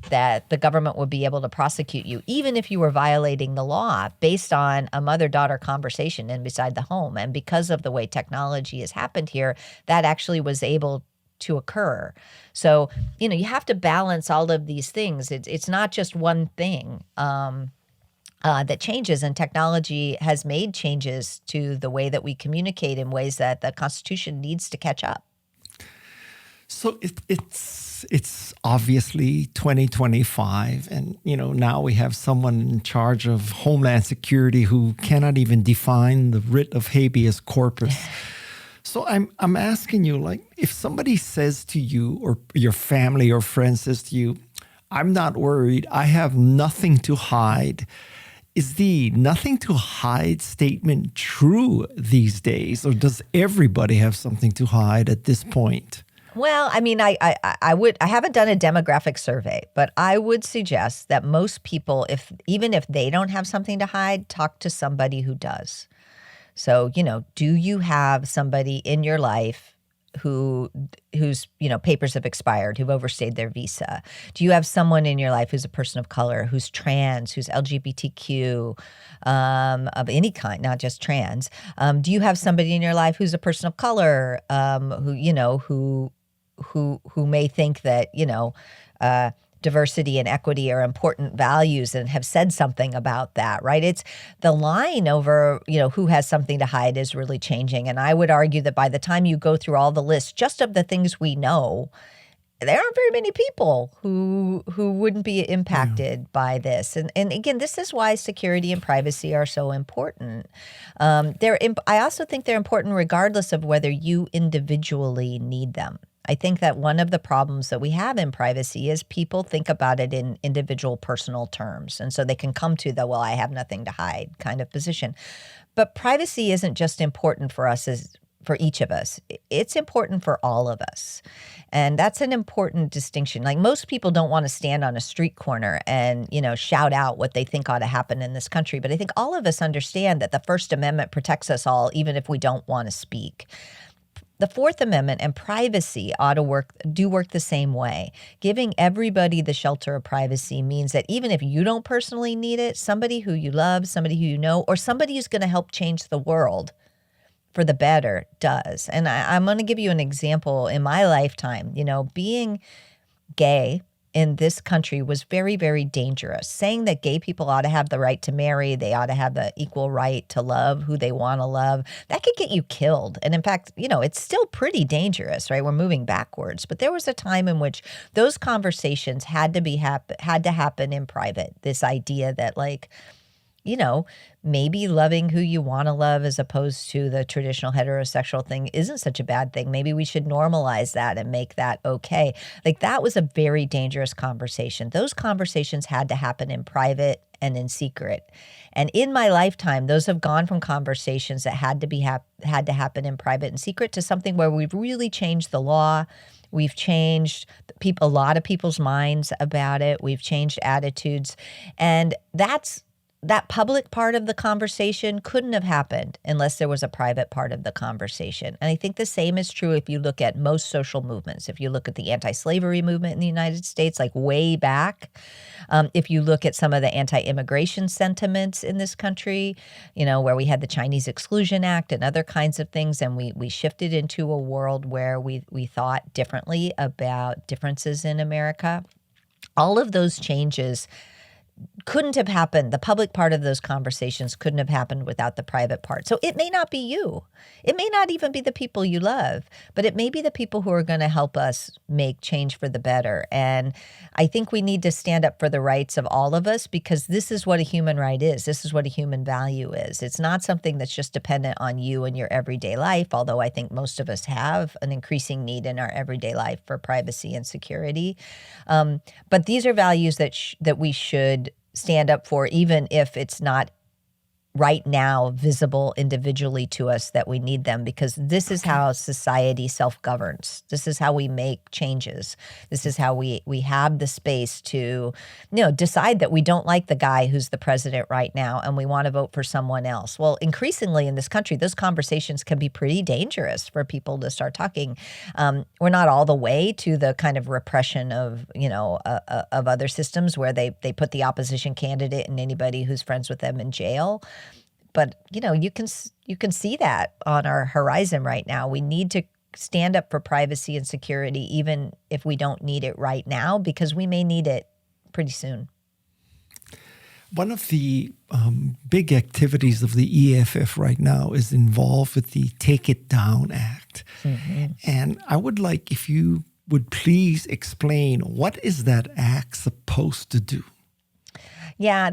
Speaker 1: that the government would be able to prosecute you, even if you were violating the law, based on a mother-daughter conversation inside the home. And because of the way technology has happened here, that actually was able to occur. So, you have to balance all of these things. It's not just one thing that changes, and technology has made changes to the way that we communicate in ways that the Constitution needs to catch up.
Speaker 2: So it's obviously 2025, and now we have someone in charge of Homeland Security who cannot even define the writ of habeas corpus. So I'm asking you, like, if somebody says to you, or your family or friend says to you, "I'm not worried, I have nothing to hide," is the nothing to hide statement true these days, or does everybody have something to hide at this point?
Speaker 1: Well, I mean, I haven't done a demographic survey, but I would suggest that most people, even if they don't have something to hide, talk to somebody who does. So, do you have somebody in your life whose papers have expired, who've overstayed their visa? Do you have someone in your life who's a person of color, who's trans, who's LGBTQ, of any kind, not just trans? Do you have somebody in your life who's a person of color, who may think that diversity and equity are important values and have said something about that, right? It's the line over, who has something to hide is really changing. And I would argue that by the time you go through all the lists, just of the things we know, there aren't very many people who wouldn't be impacted by this. And again, this is why security and privacy are so important. I also think they're important regardless of whether you individually need them. I think that one of the problems that we have in privacy is people think about it in individual personal terms. And so they can come to the, well, I have nothing to hide kind of position. But privacy isn't just important for us for each of us. It's important for all of us. And that's an important distinction. Like, most people don't want to stand on a street corner and, shout out what they think ought to happen in this country. But I think all of us understand that the First Amendment protects us all, even if we don't want to speak. The Fourth Amendment and privacy ought to work the same way. Giving everybody the shelter of privacy means that even if you don't personally need it, somebody who you love, somebody who you know, or somebody who's going to help change the world for the better does. And I'm going to give you an example. In my lifetime, being gay in this country was very, very dangerous. Saying that gay people ought to have the right to marry, they ought to have the equal right to love who they want to love, that could get you killed. And in fact, it's still pretty dangerous, right? We're moving backwards. But there was a time in which those conversations had to happen in private. This idea that, like, maybe loving who you want to love as opposed to the traditional heterosexual thing isn't such a bad thing. Maybe we should normalize that and make that okay. Like, that was a very dangerous conversation. Those conversations had to happen in private and in secret. And in my lifetime, those have gone from conversations that had to happen in private and secret to something where we've really changed the law. We've changed a lot of people's minds about it. We've changed attitudes. And that public part of the conversation couldn't have happened unless there was a private part of the conversation. And I think the same is true if you look at most social movements. If you look at the anti-slavery movement in the United States, like way back, if you look at some of the anti-immigration sentiments in this country, where we had the Chinese Exclusion Act and other kinds of things, and we shifted into a world where we thought differently about differences in America. All of those changes couldn't have happened. The public part of those conversations couldn't have happened without the private part. So it may not be you. It may not even be the people you love, but it may be the people who are going to help us make change for the better. And I think we need to stand up for the rights of all of us, because this is what a human right is. This is what a human value is. It's not something that's just dependent on you and your everyday life, although I think most of us have an increasing need in our everyday life for privacy and security. But these are values that we should stand up for, even if it's not right now visible individually to us that we need them, because this is how society self-governs. This is how we make changes. This is how we have the space to, decide that we don't like the guy who's the president right now and we want to vote for someone else. Well, increasingly in this country, those conversations can be pretty dangerous for people to start talking. We're not all the way to the kind of repression of, of other systems where they put the opposition candidate and anybody who's friends with them in jail. But, you can see that on our horizon right now. We need to stand up for privacy and security, even if we don't need it right now, because we may need it pretty soon.
Speaker 2: One of the big activities of the EFF right now is involved with the Take It Down Act. Mm-hmm. And I would like if you would please explain, what is that act supposed to do?
Speaker 1: Yeah,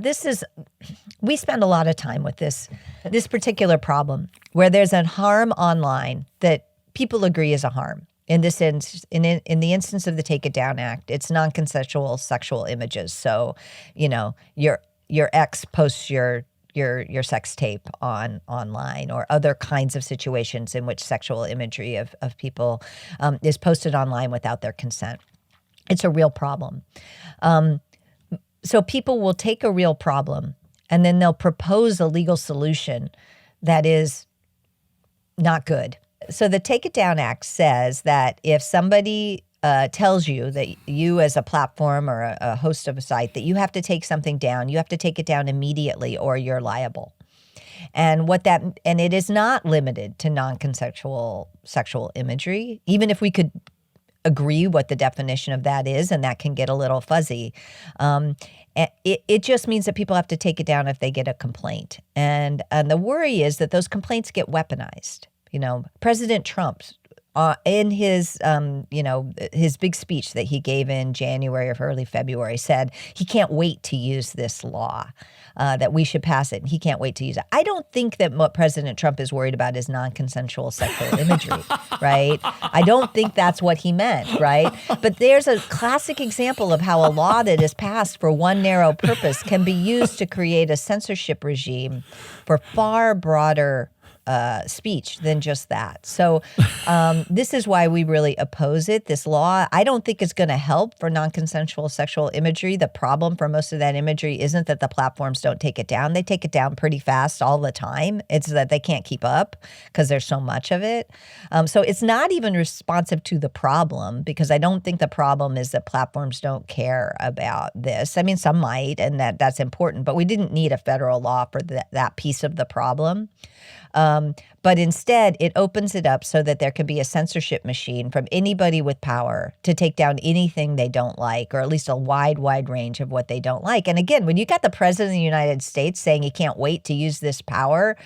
Speaker 1: we spend a lot of time with this particular problem where there's a harm online that people agree is a harm. In the instance of the Take It Down Act, it's non-consensual sexual images. So, your ex posts your your sex tape online, or other kinds of situations in which sexual imagery of people is posted online without their consent. It's a real problem. So people will take a real problem and then they'll propose a legal solution that is not good. So the Take It Down Act says that if somebody tells you that you as a platform or a host of a site that you have to take something down, you have to take it down immediately or you're liable. And it is not limited to non-consensual sexual imagery, even if we could agree what the definition of that is, and that can get a little fuzzy. It just means that people have to take it down if they get a complaint. And the worry is that those complaints get weaponized. President Trump, in his big speech that he gave in January or early February, said he can't wait to use this law, that we should pass it, and he can't wait to use it. I don't think that what President Trump is worried about is non-consensual sexual imagery, right? I don't think that's what he meant, right? But there's a classic example of how a law that is passed for one narrow purpose can be used to create a censorship regime for far broader speech than just that. So this is why we really oppose it. This law, I don't think is going to help for non-consensual sexual imagery. The problem for most of that imagery isn't that the platforms don't take it down. They take it down pretty fast all the time. It's that they can't keep up because there's so much of it. So it's not even responsive to the problem, because I don't think the problem is that platforms don't care about this. I mean, some might, and that's important, but we didn't need a federal law for that piece of the problem. But instead, it opens it up so that there can be a censorship machine from anybody with power to take down anything they don't like, or at least a wide range of what they don't like. And again, when you got the president of the United States saying he can't wait to use this power,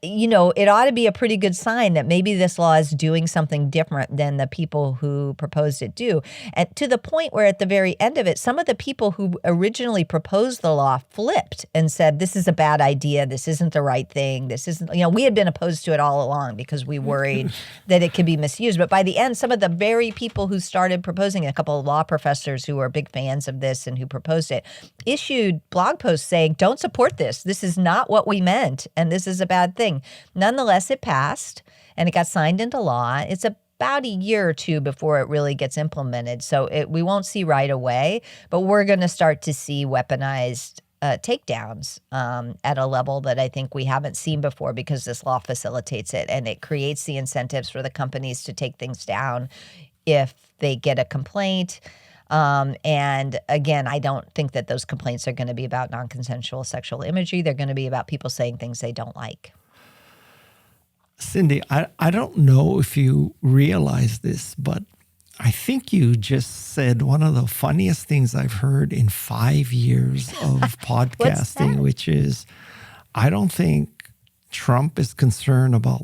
Speaker 1: it ought to be a pretty good sign that maybe this law is doing something different than the people who proposed it do. And to the point where at the very end of it, some of the people who originally proposed the law flipped and said, this is a bad idea. This isn't the right thing. This isn't, we had been opposed to it all along because we worried that it could be misused. But by the end, some of the very people who started proposing it, a couple of law professors who are big fans of this and who proposed it, issued blog posts saying, don't support this. This is not what we meant. And this is a bad thing. Nonetheless, it passed and it got signed into law. It's about a year or two before it really gets implemented. So we won't see right away, but we're going to start to see weaponized takedowns at a level that I think we haven't seen before, because this law facilitates it and it creates the incentives for the companies to take things down if they get a complaint. And again, I don't think that those complaints are going to be about non-consensual sexual imagery. They're going to be about people saying things they don't like.
Speaker 2: Cindy, I don't know if you realize this, but I think you just said one of the funniest things I've heard in 5 years of podcasting, which is, I don't think Trump is concerned about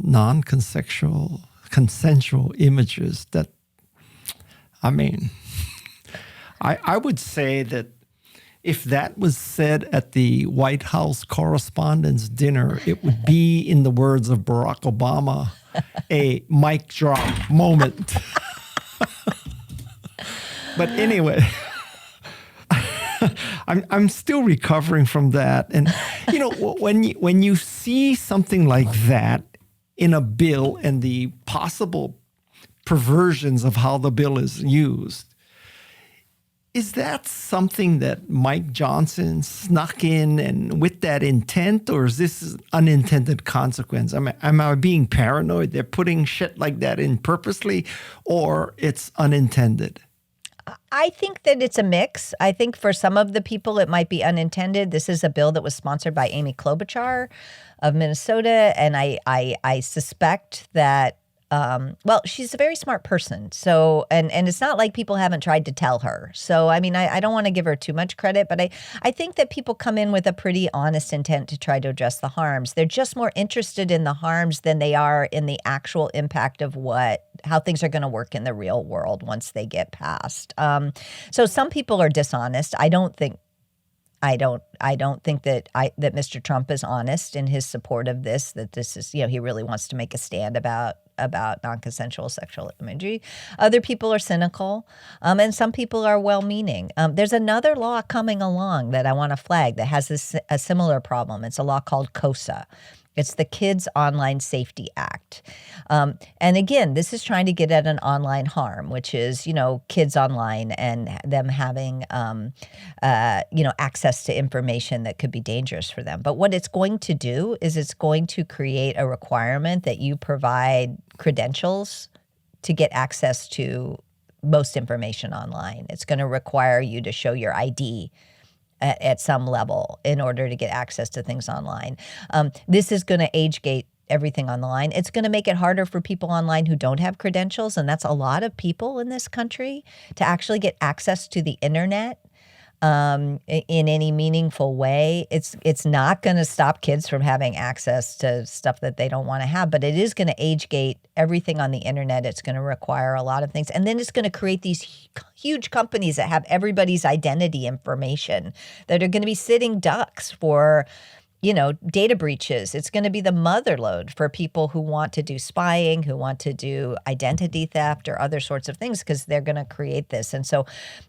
Speaker 2: consensual images. I would say that if that was said at the White House Correspondents' Dinner, it would be, in the words of Barack Obama, a mic drop moment. But anyway, I'm still recovering from that. And, when you see something like that in a bill and the possible perversions of how the bill is used, is that something that Mike Johnson snuck in and with that intent, or is this unintended consequence? Am I being paranoid? They're putting shit like that in purposely, or it's unintended?
Speaker 1: I think that it's a mix. I think for some of the people, it might be unintended. This is a bill that was sponsored by Amy Klobuchar of Minnesota, and I suspect that she's a very smart person. So, and it's not like people haven't tried to tell her. So, I don't want to give her too much credit, but I think that people come in with a pretty honest intent to try to address the harms. They're just more interested in the harms than they are in the actual impact of how things are going to work in the real world once they get passed. So some people are dishonest. I don't think that Mr. Trump is honest in his support of this, that this is, he really wants to make a stand about about non-consensual sexual imagery. Other people are cynical, and some people are well-meaning. There's another law coming along that I want to flag that has a similar problem. It's a law called KOSA. It's the Kids Online Safety Act. And again, this is trying to get at an online harm, which is, kids online and them having, access to information that could be dangerous for them. But what it's going to do is it's going to create a requirement that you provide credentials to get access to most information online. It's going to require you to show your ID at some level in order to get access to things online. This is going to age gate everything online. It's going to make it harder for people online who don't have credentials, and that's a lot of people in this country, to actually get access to the internet in any meaningful way. It's not going to stop kids from having access to stuff that they don't want to have, but it is going to age gate everything on the internet. It's going to require a lot of things. And then it's going to create these huge companies that have everybody's identity information that are going to be sitting ducks for data breaches. It's going to be the motherlode for people who want to do spying, who want to do identity theft or other sorts of things, because they're going to create this. And so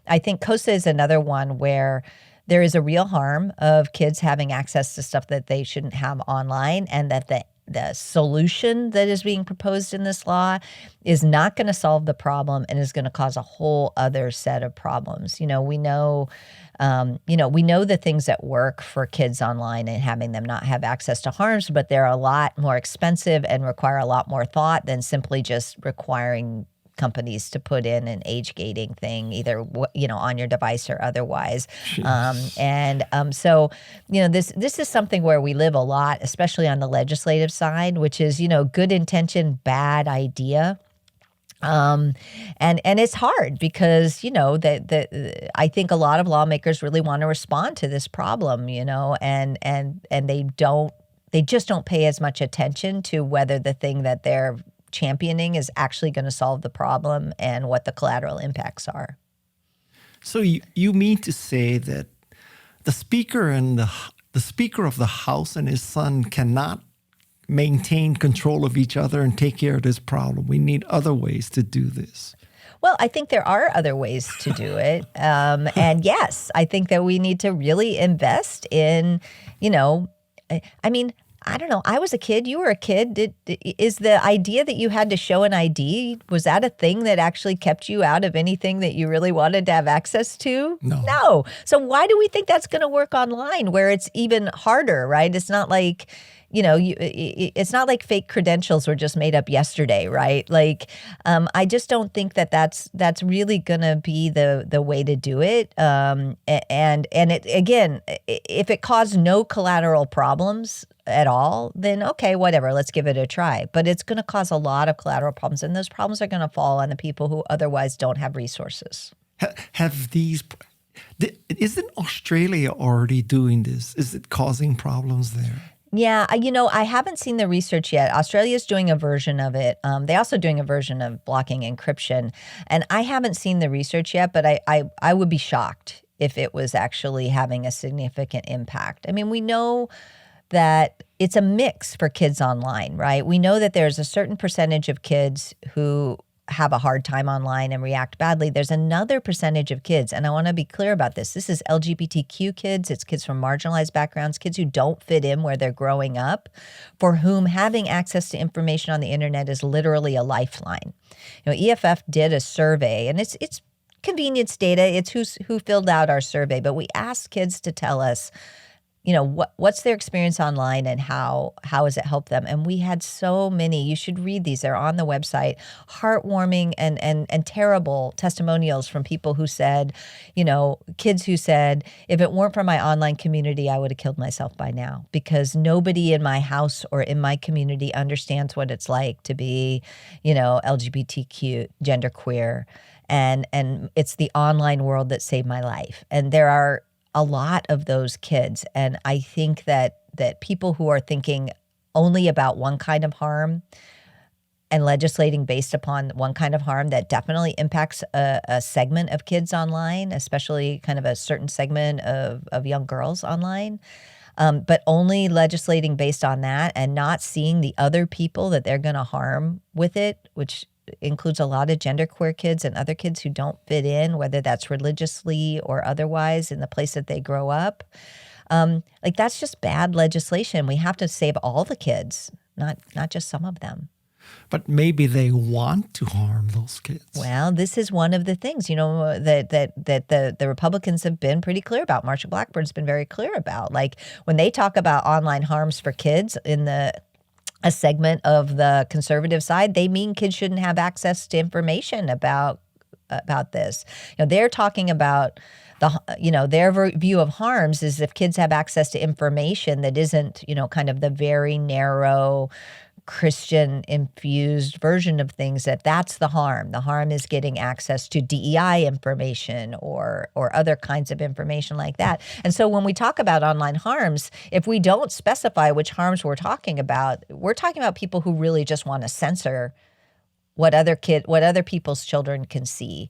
Speaker 1: I think KOSA is another one where there is a real harm of kids having access to stuff that they shouldn't have online, and that the solution that is being proposed in this law is not going to solve the problem and is going to cause a whole other set of problems. We know the things that work for kids online and having them not have access to harms, but they're a lot more expensive and require a lot more thought than simply just requiring companies to put in an age gating thing, either on your device or otherwise. So this is something where we live a lot, especially on the legislative side, which is good intention, bad idea. And it's hard because I think a lot of lawmakers really want to respond to this problem, and they just don't pay as much attention to whether the thing that they're championing is actually going to solve the problem and what the collateral impacts are.
Speaker 2: So you mean to say that the speaker and the speaker of the House and his son cannot maintain control of each other and take care of this problem? We need other ways to do this.
Speaker 1: Well, I think there are other ways to do it. And yes, I think that we need to really invest in, I don't know. I was a kid. You were a kid. Is the idea that you had to show an ID, was that a thing that actually kept you out of anything that you really wanted to have access to? No. So why do we think that's going to work online where it's even harder, right? It's not like, it's not like fake credentials were just made up yesterday, right? Like, I just don't think that that's really going to be the way to do it. And it, again, if it caused no collateral problems at all, then okay, whatever, let's give it a try. But it's going to cause a lot of collateral problems, and those problems are going to fall on the people who otherwise don't have resources.
Speaker 2: Isn't Australia already doing this? Is it causing problems there?
Speaker 1: Yeah, I haven't seen the research yet. Australia's doing a version of it. They're also doing a version of blocking encryption. And I haven't seen the research yet, but I would be shocked if it was actually having a significant impact. I mean, we know that it's a mix for kids online, right? We know that there's a certain percentage of kids who have a hard time online and react badly. There's another percentage of kids, and I want to be clear about this. This is LGBTQ kids. It's kids from marginalized backgrounds, kids who don't fit in where they're growing up, for whom having access to information on the internet is literally a lifeline. EFF did a survey, and it's convenience data. It's who filled out our survey, but we asked kids to tell us, what's their experience online and how has it helped them? And we had so many. You should read these. They're on the website. Heartwarming and terrible testimonials from people who said, kids who said, if it weren't for my online community, I would have killed myself by now, because nobody in my house or in my community understands what it's like to be, LGBTQ, genderqueer. And it's the online world that saved my life. And there are a lot of those kids. And I think that people who are thinking only about one kind of harm and legislating based upon one kind of harm that definitely impacts a segment of kids online, especially kind of a certain segment of young girls online, but only legislating based on that and not seeing the other people that they're going to harm with it, which includes a lot of genderqueer kids and other kids who don't fit in, whether that's religiously or otherwise in the place that they grow up. Like that's just bad legislation. We have to save all the kids, not just some of them.
Speaker 2: But maybe they want to harm those kids.
Speaker 1: Well, this is one of the things, that the Republicans have been pretty clear about. Marsha Blackburn's been very clear about. Like when they talk about online harms for kids in a segment of the conservative side, they mean kids shouldn't have access to information about this. They're talking about their view of harms is if kids have access to information that isn't, kind of the very narrow Christian infused version of things, that's the harm. The harm is getting access to DEI information or other kinds of information like that. And so when we talk about online harms, if we don't specify which harms we're talking about people who really just want to censor what other people's children can see.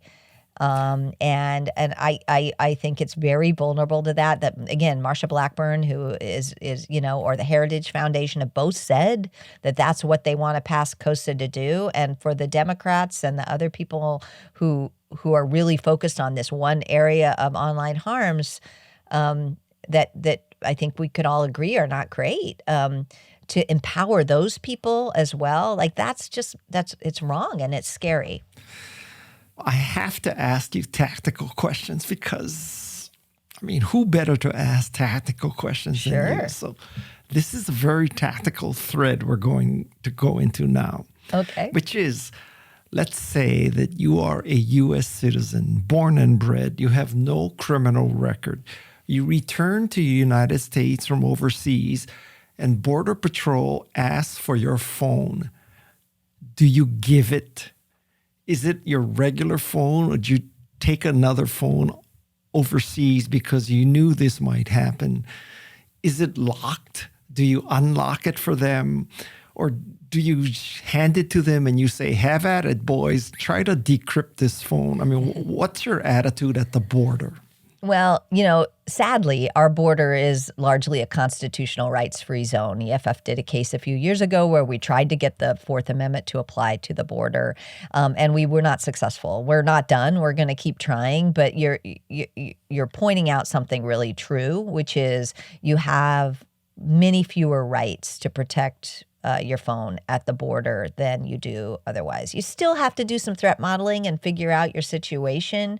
Speaker 1: And I think it's very vulnerable to that again, Marsha Blackburn, who is, or the Heritage Foundation have both said that that's what they want to pass COSA to do. And for the Democrats and the other people who are really focused on this one area of online harms, that I think we could all agree are not great. To empower those people as well, like it's wrong and it's scary.
Speaker 2: I have to ask you tactical questions because, who better to ask tactical questions than you? So this is a very tactical thread we're going to go into now.
Speaker 1: Okay.
Speaker 2: Which is, let's say that you are a U.S. citizen, born and bred, you have no criminal record. You return to the United States from overseas and Border Patrol asks for your phone. Do you give it? Is it your regular phone, or do you take another phone overseas because you knew this might happen? Is it locked? Do you unlock it for them? Or do you hand it to them and you say, have at it, boys, try to decrypt this phone? What's your attitude at the border?
Speaker 1: Well, sadly, our border is largely a constitutional rights-free zone. EFF did a case a few years ago where we tried to get the Fourth Amendment to apply to the border, and we were not successful. We're not done. We're going to keep trying, but you're pointing out something really true, which is you have many fewer rights to protect your phone at the border than you do otherwise. You still have to do some threat modeling and figure out your situation.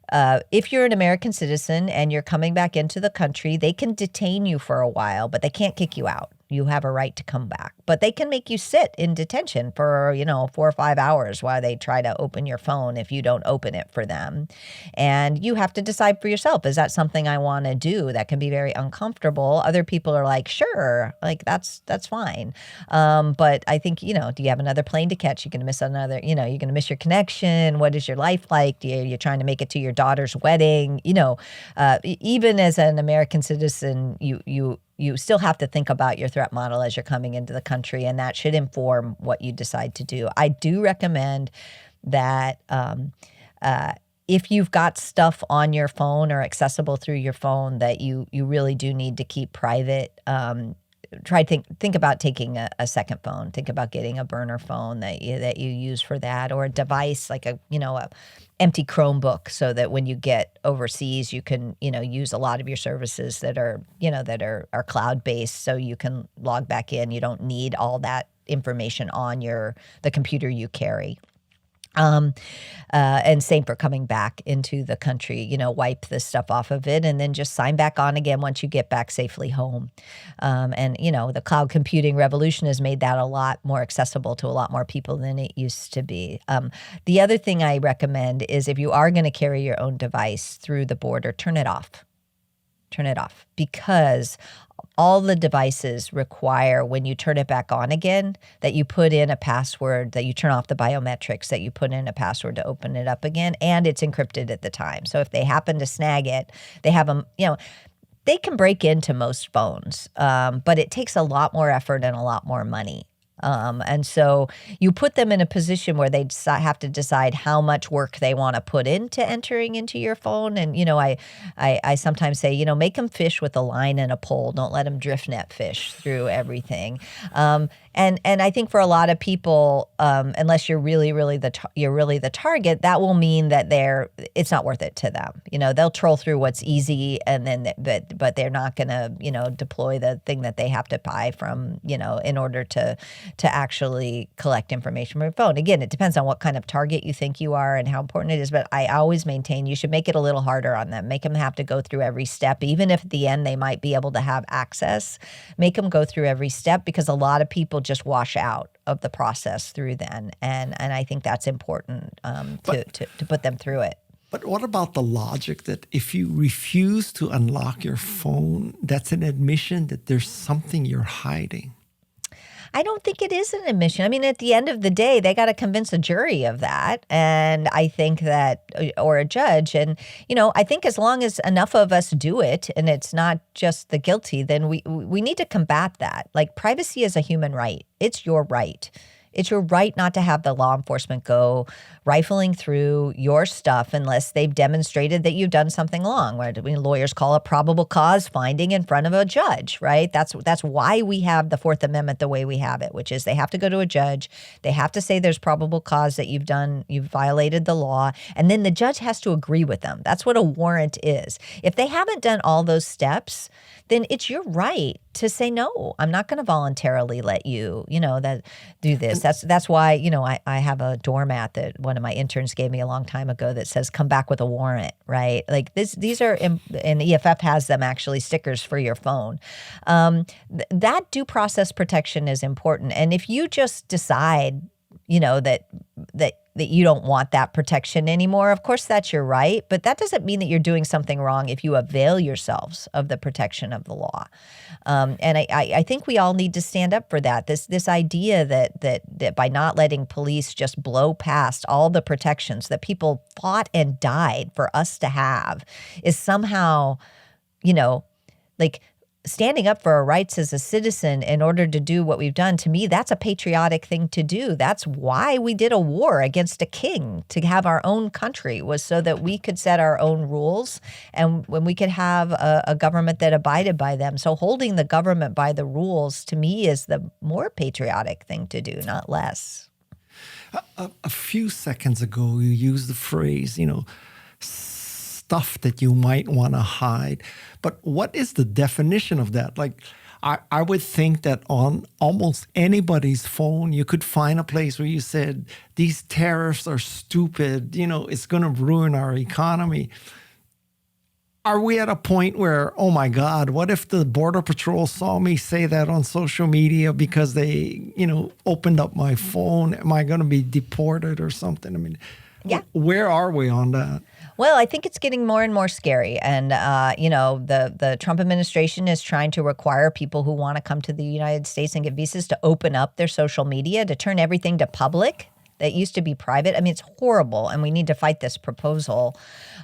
Speaker 1: If you're an American citizen and you're coming back into the country, they can detain you for a while, but they can't kick you out. You have a right to come back. But they can make you sit in detention for, 4 or 5 hours while they try to open your phone if you don't open it for them. And you have to decide for yourself, is that something I want to do? That can be very uncomfortable. Other people are like, sure, like that's fine. But I think, do you have another plane to catch? You're going to miss another, you're going to miss your connection. What is your life like? You're trying to make it to your daughter's wedding. Even as an American citizen, you still have to think about your threat model as you're coming into the country, and that should inform what you decide to do. I do recommend that if you've got stuff on your phone or accessible through your phone that you really do need to keep private, think about taking a second phone. Think about getting a burner phone that you use for that, or a device like a empty Chromebook, so that when you get overseas, you can use a lot of your services that are cloud based, so you can log back in. You don't need all that information on the computer you carry. And same for coming back into the country, wipe this stuff off of it and then just sign back on again once you get back safely home. And the cloud computing revolution has made that a lot more accessible to a lot more people than it used to be. The other thing I recommend is if you are going to carry your own device through the border, turn it off. Turn it off, because all the devices require, when you turn it back on again, that you put in a password, that you turn off the biometrics, that you put in a password to open it up again, and it's encrypted at the time. So if they happen to snag it, they have them, they can break into most phones, but it takes a lot more effort and a lot more money And so you put them in a position where they have to decide how much work they want to put into entering into your phone. And, I sometimes say, make them fish with a line and a pole. Don't let them drift net fish through everything. And I think for a lot of people, unless you're really the target, that will mean that it's not worth it to them. They'll troll through what's easy, and then but they're not going to deploy the thing that they have to buy from in order to actually collect information from your phone. Again, it depends on what kind of target you think you are and how important it is. But I always maintain you should make it a little harder on them. Make them have to go through every step, even if at the end they might be able to have access. Make them go through every step, because a lot of people just wash out of the process through then. And I think that's important to put them through it.
Speaker 2: But what about the logic that if you refuse to unlock your phone, that's an admission that there's something you're hiding?
Speaker 1: I don't think it is an admission. I mean, at the end of the day, they got to convince a jury of that. And I think that, or a judge. And, I think as long as enough of us do it, and it's not just the guilty, then we need to combat that. Like, privacy is a human right. It's your right. It's your right not to have the law enforcement go rifling through your stuff unless they've demonstrated that you've done something wrong. What lawyers call a probable cause finding in front of a judge, right? That's why we have the Fourth Amendment the way we have it, which is they have to go to a judge. They have to say there's probable cause that you've violated the law, and then the judge has to agree with them. That's what a warrant is. If they haven't done all those steps, then it's your right to say, no, I'm not going to voluntarily let you, do this. That's why, I have a doormat that one of my interns gave me a long time ago that says, come back with a warrant, right? Like these are, and EFF has them actually, stickers for your phone. That due process protection is important. And if you just decide, that you don't want that protection anymore, of course that's your right, but that doesn't mean that you're doing something wrong if you avail yourselves of the protection of the law. And I think we all need to stand up for that. This idea that by not letting police just blow past all the protections that people fought and died for us to have is somehow, like standing up for our rights as a citizen in order to do what we've done. To me, that's a patriotic thing to do. That's why we did a war against a king, to have our own country, was so that we could set our own rules and when we could have a government that abided by them. So holding the government by the rules, to me, is the more patriotic thing to do, not less.
Speaker 2: A few seconds ago, you used the phrase, stuff that you might want to hide. But what is the definition of that? Like, I would think that on almost anybody's phone, you could find a place where you said, these tariffs are stupid, it's going to ruin our economy. Are we at a point where, oh my God, what if the Border Patrol saw me say that on social media because they, opened up my phone? Am I going to be deported or something? I mean,
Speaker 1: yeah.
Speaker 2: Where are we on that?
Speaker 1: Well, I think it's getting more and more scary. And, the Trump administration is trying to require people who want to come to the United States and get visas to open up their social media, to turn everything to public that used to be private. I mean, it's horrible, and we need to fight this proposal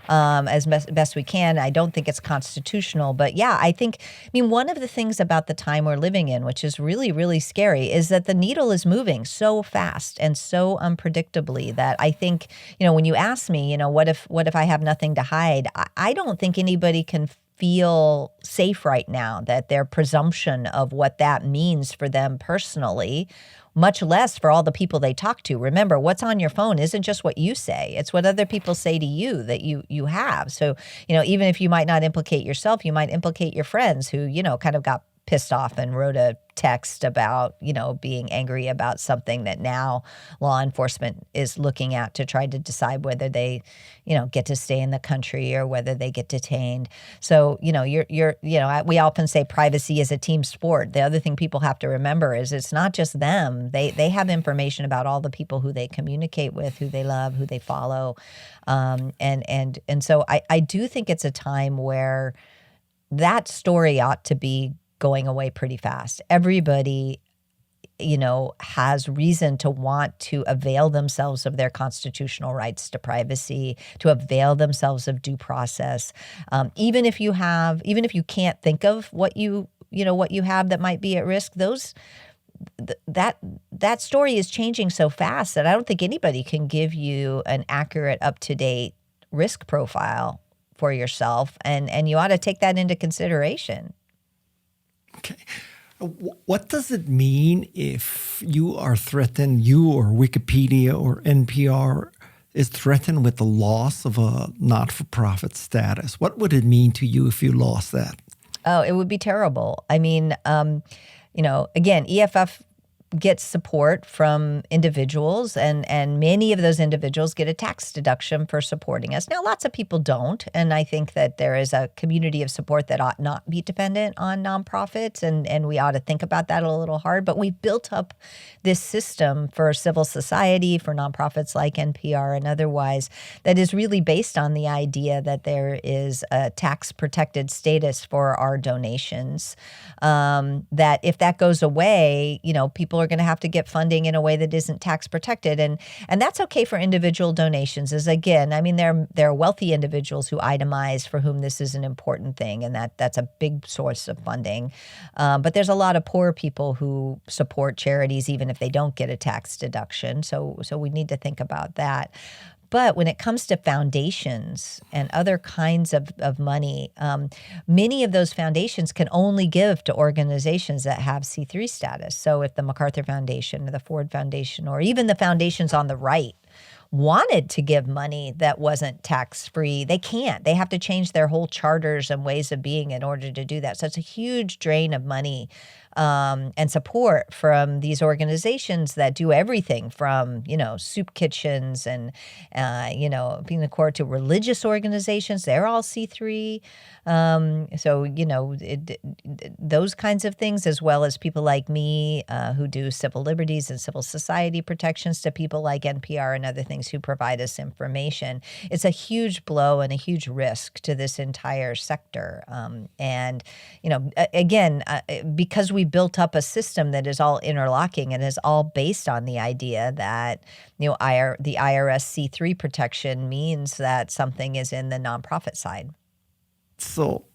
Speaker 1: as best we can. I don't think it's constitutional, but yeah, one of the things about the time we're living in, which is really, really scary, is that the needle is moving so fast and so unpredictably that I think, when you ask me, what if I have nothing to hide? I don't think anybody can feel safe right now that their presumption of what that means for them personally, much less for all the people they talk to. Remember, what's on your phone isn't just what you say. It's what other people say to you that you have. So, even if you might not implicate yourself, you might implicate your friends who, kind of got pissed off and wrote a text about, being angry about something that now law enforcement is looking at to try to decide whether they, get to stay in the country or whether they get detained. So, we often say privacy is a team sport. The other thing people have to remember is it's not just them. They have information about all the people who they communicate with, who they love, who they follow. And so I do think it's a time where that story ought to be going away pretty fast. Everybody, has reason to want to avail themselves of their constitutional rights to privacy, to avail themselves of due process. Even if you can't think of what you have that might be at risk, that story is changing so fast that I don't think anybody can give you an accurate, up-to-date risk profile for yourself, and you ought to take that into consideration.
Speaker 2: Okay. What does it mean if you are threatened, you or Wikipedia or NPR is threatened with the loss of a not-for-profit status? What would it mean to you if you lost that?
Speaker 1: Oh, it would be terrible. I mean, again, EFF gets support from individuals, and many of those individuals get a tax deduction for supporting us. Now, lots of people don't, and I think that there is a community of support that ought not be dependent on nonprofits, and we ought to think about that a little hard. But we've built up this system for civil society, for nonprofits like NPR and otherwise, that is really based on the idea that there is a tax-protected status for our donations, that if that goes away, people are going to have to get funding in a way that isn't tax protected. And that's okay for individual donations. As again, I mean, there are wealthy individuals who itemize for whom this is an important thing, and that's a big source of funding. But there's a lot of poor people who support charities even if they don't get a tax deduction. So we need to think about that. But when it comes to foundations and other kinds of money, many of those foundations can only give to organizations that have C3 status. So if the MacArthur Foundation or the Ford Foundation or even the foundations on the right wanted to give money that wasn't tax-free, they can't. They have to change their whole charters and ways of being in order to do that. So it's a huge drain of money and support from these organizations that do everything from, soup kitchens and, being the core to religious organizations. They're all C3. Those kinds of things, as well as people like me who do civil liberties and civil society protections, to people like NPR and other things who provide us information. It's a huge blow and a huge risk to this entire sector. Because we built up a system that is all interlocking and is all based on the idea that, the IRS C3 protection means that something is in the nonprofit side.
Speaker 2: So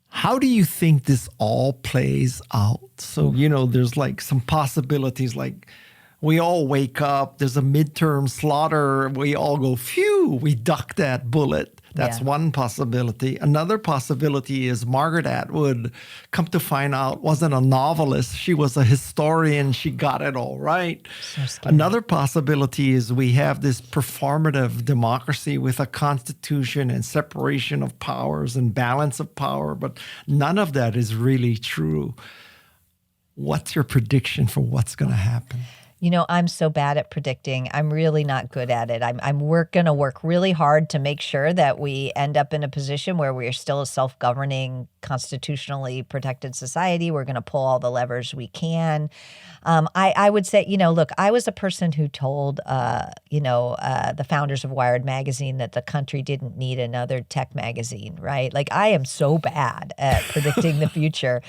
Speaker 2: how do you think this all plays out? So, there's like some possibilities, like we all wake up, there's a midterm slaughter, we all go, phew, we duck that bullet. That's one possibility. Another possibility is Margaret Atwood, come to find out, wasn't a novelist. She was a historian. She got it all right. So another possibility is we have this performative democracy with a constitution and separation of powers and balance of power, but none of that is really true. What's your prediction for what's going to happen?
Speaker 1: I'm so bad at predicting. I'm really not good at it. We're going to work really hard to make sure that we end up in a position where we're still a self-governing, constitutionally protected society. We're going to pull all the levers we can. I would say, look, I was a person who told, the founders of Wired magazine that the country didn't need another tech magazine, right? Like, I am so bad at predicting the future.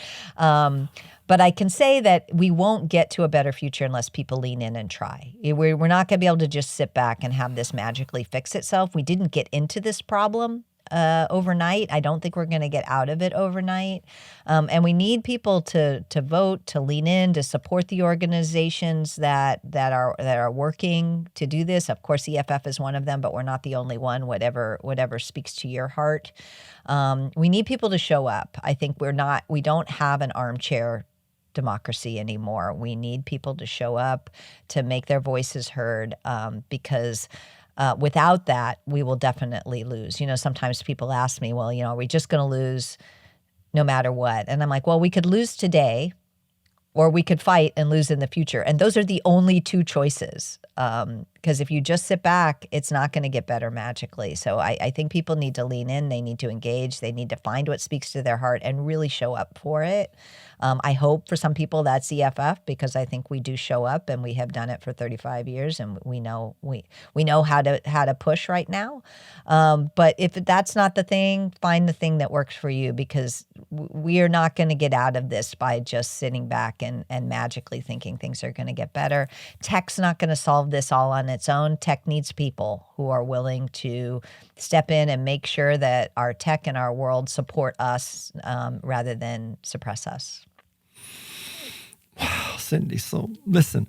Speaker 1: But I can say that we won't get to a better future unless people lean in and try. We're not going to be able to just sit back and have this magically fix itself. We didn't get into this problem overnight. I don't think we're going to get out of it overnight. And we need people to vote, to lean in, to support the organizations that are working to do this. Of course, EFF is one of them, but we're not the only one. Whatever speaks to your heart. We need people to show up. I think we don't have an armchair democracy anymore. We need people to show up, to make their voices heard, because without that, we will definitely lose. Sometimes people ask me, well, are we just going to lose no matter what? And I'm like, well, we could lose today, or we could fight and lose in the future. And those are the only two choices. Because if you just sit back, it's not going to get better magically. So I think people need to lean in. They need to engage. They need to find what speaks to their heart and really show up for it. I hope for some people that's EFF, because I think we do show up, and we have done it for 35 years, and we know how to push right now. But if that's not the thing, find the thing that works for you, because we are not going to get out of this by just sitting back and magically thinking things are going to get better. Tech's not going to solve this all on its own. Tech needs people who are willing to step in and make sure that our tech and our world support us rather than suppress us.
Speaker 2: Cindy, so listen,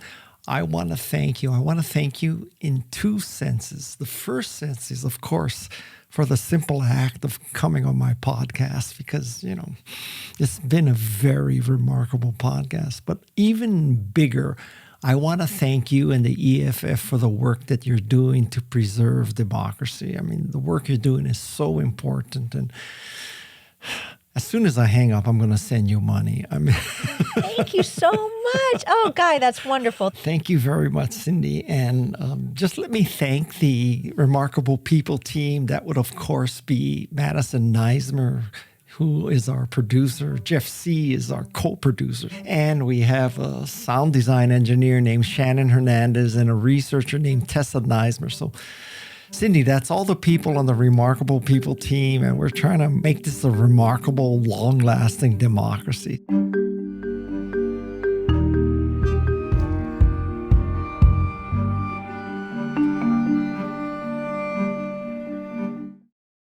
Speaker 2: I want to thank you. I want to thank you in two senses. The first sense is, of course, for the simple act of coming on my podcast because, it's been a very remarkable podcast. But even bigger, I want to thank you and the EFF for the work that you're doing to preserve democracy. I mean, the work you're doing is so important. And as soon as I hang up, I'm going to send you money.
Speaker 1: Thank you so much. Oh, Guy, that's wonderful.
Speaker 2: Thank you very much, Cindy. And just let me thank the Remarkable People team. That would, of course, be Madison Neismer, who is our producer. Jeff C. is our co-producer. And we have a sound design engineer named Shannon Hernandez and a researcher named Tessa Neismer. So, Cindy, that's all the people on the Remarkable People team, and we're trying to make this a remarkable, long-lasting democracy.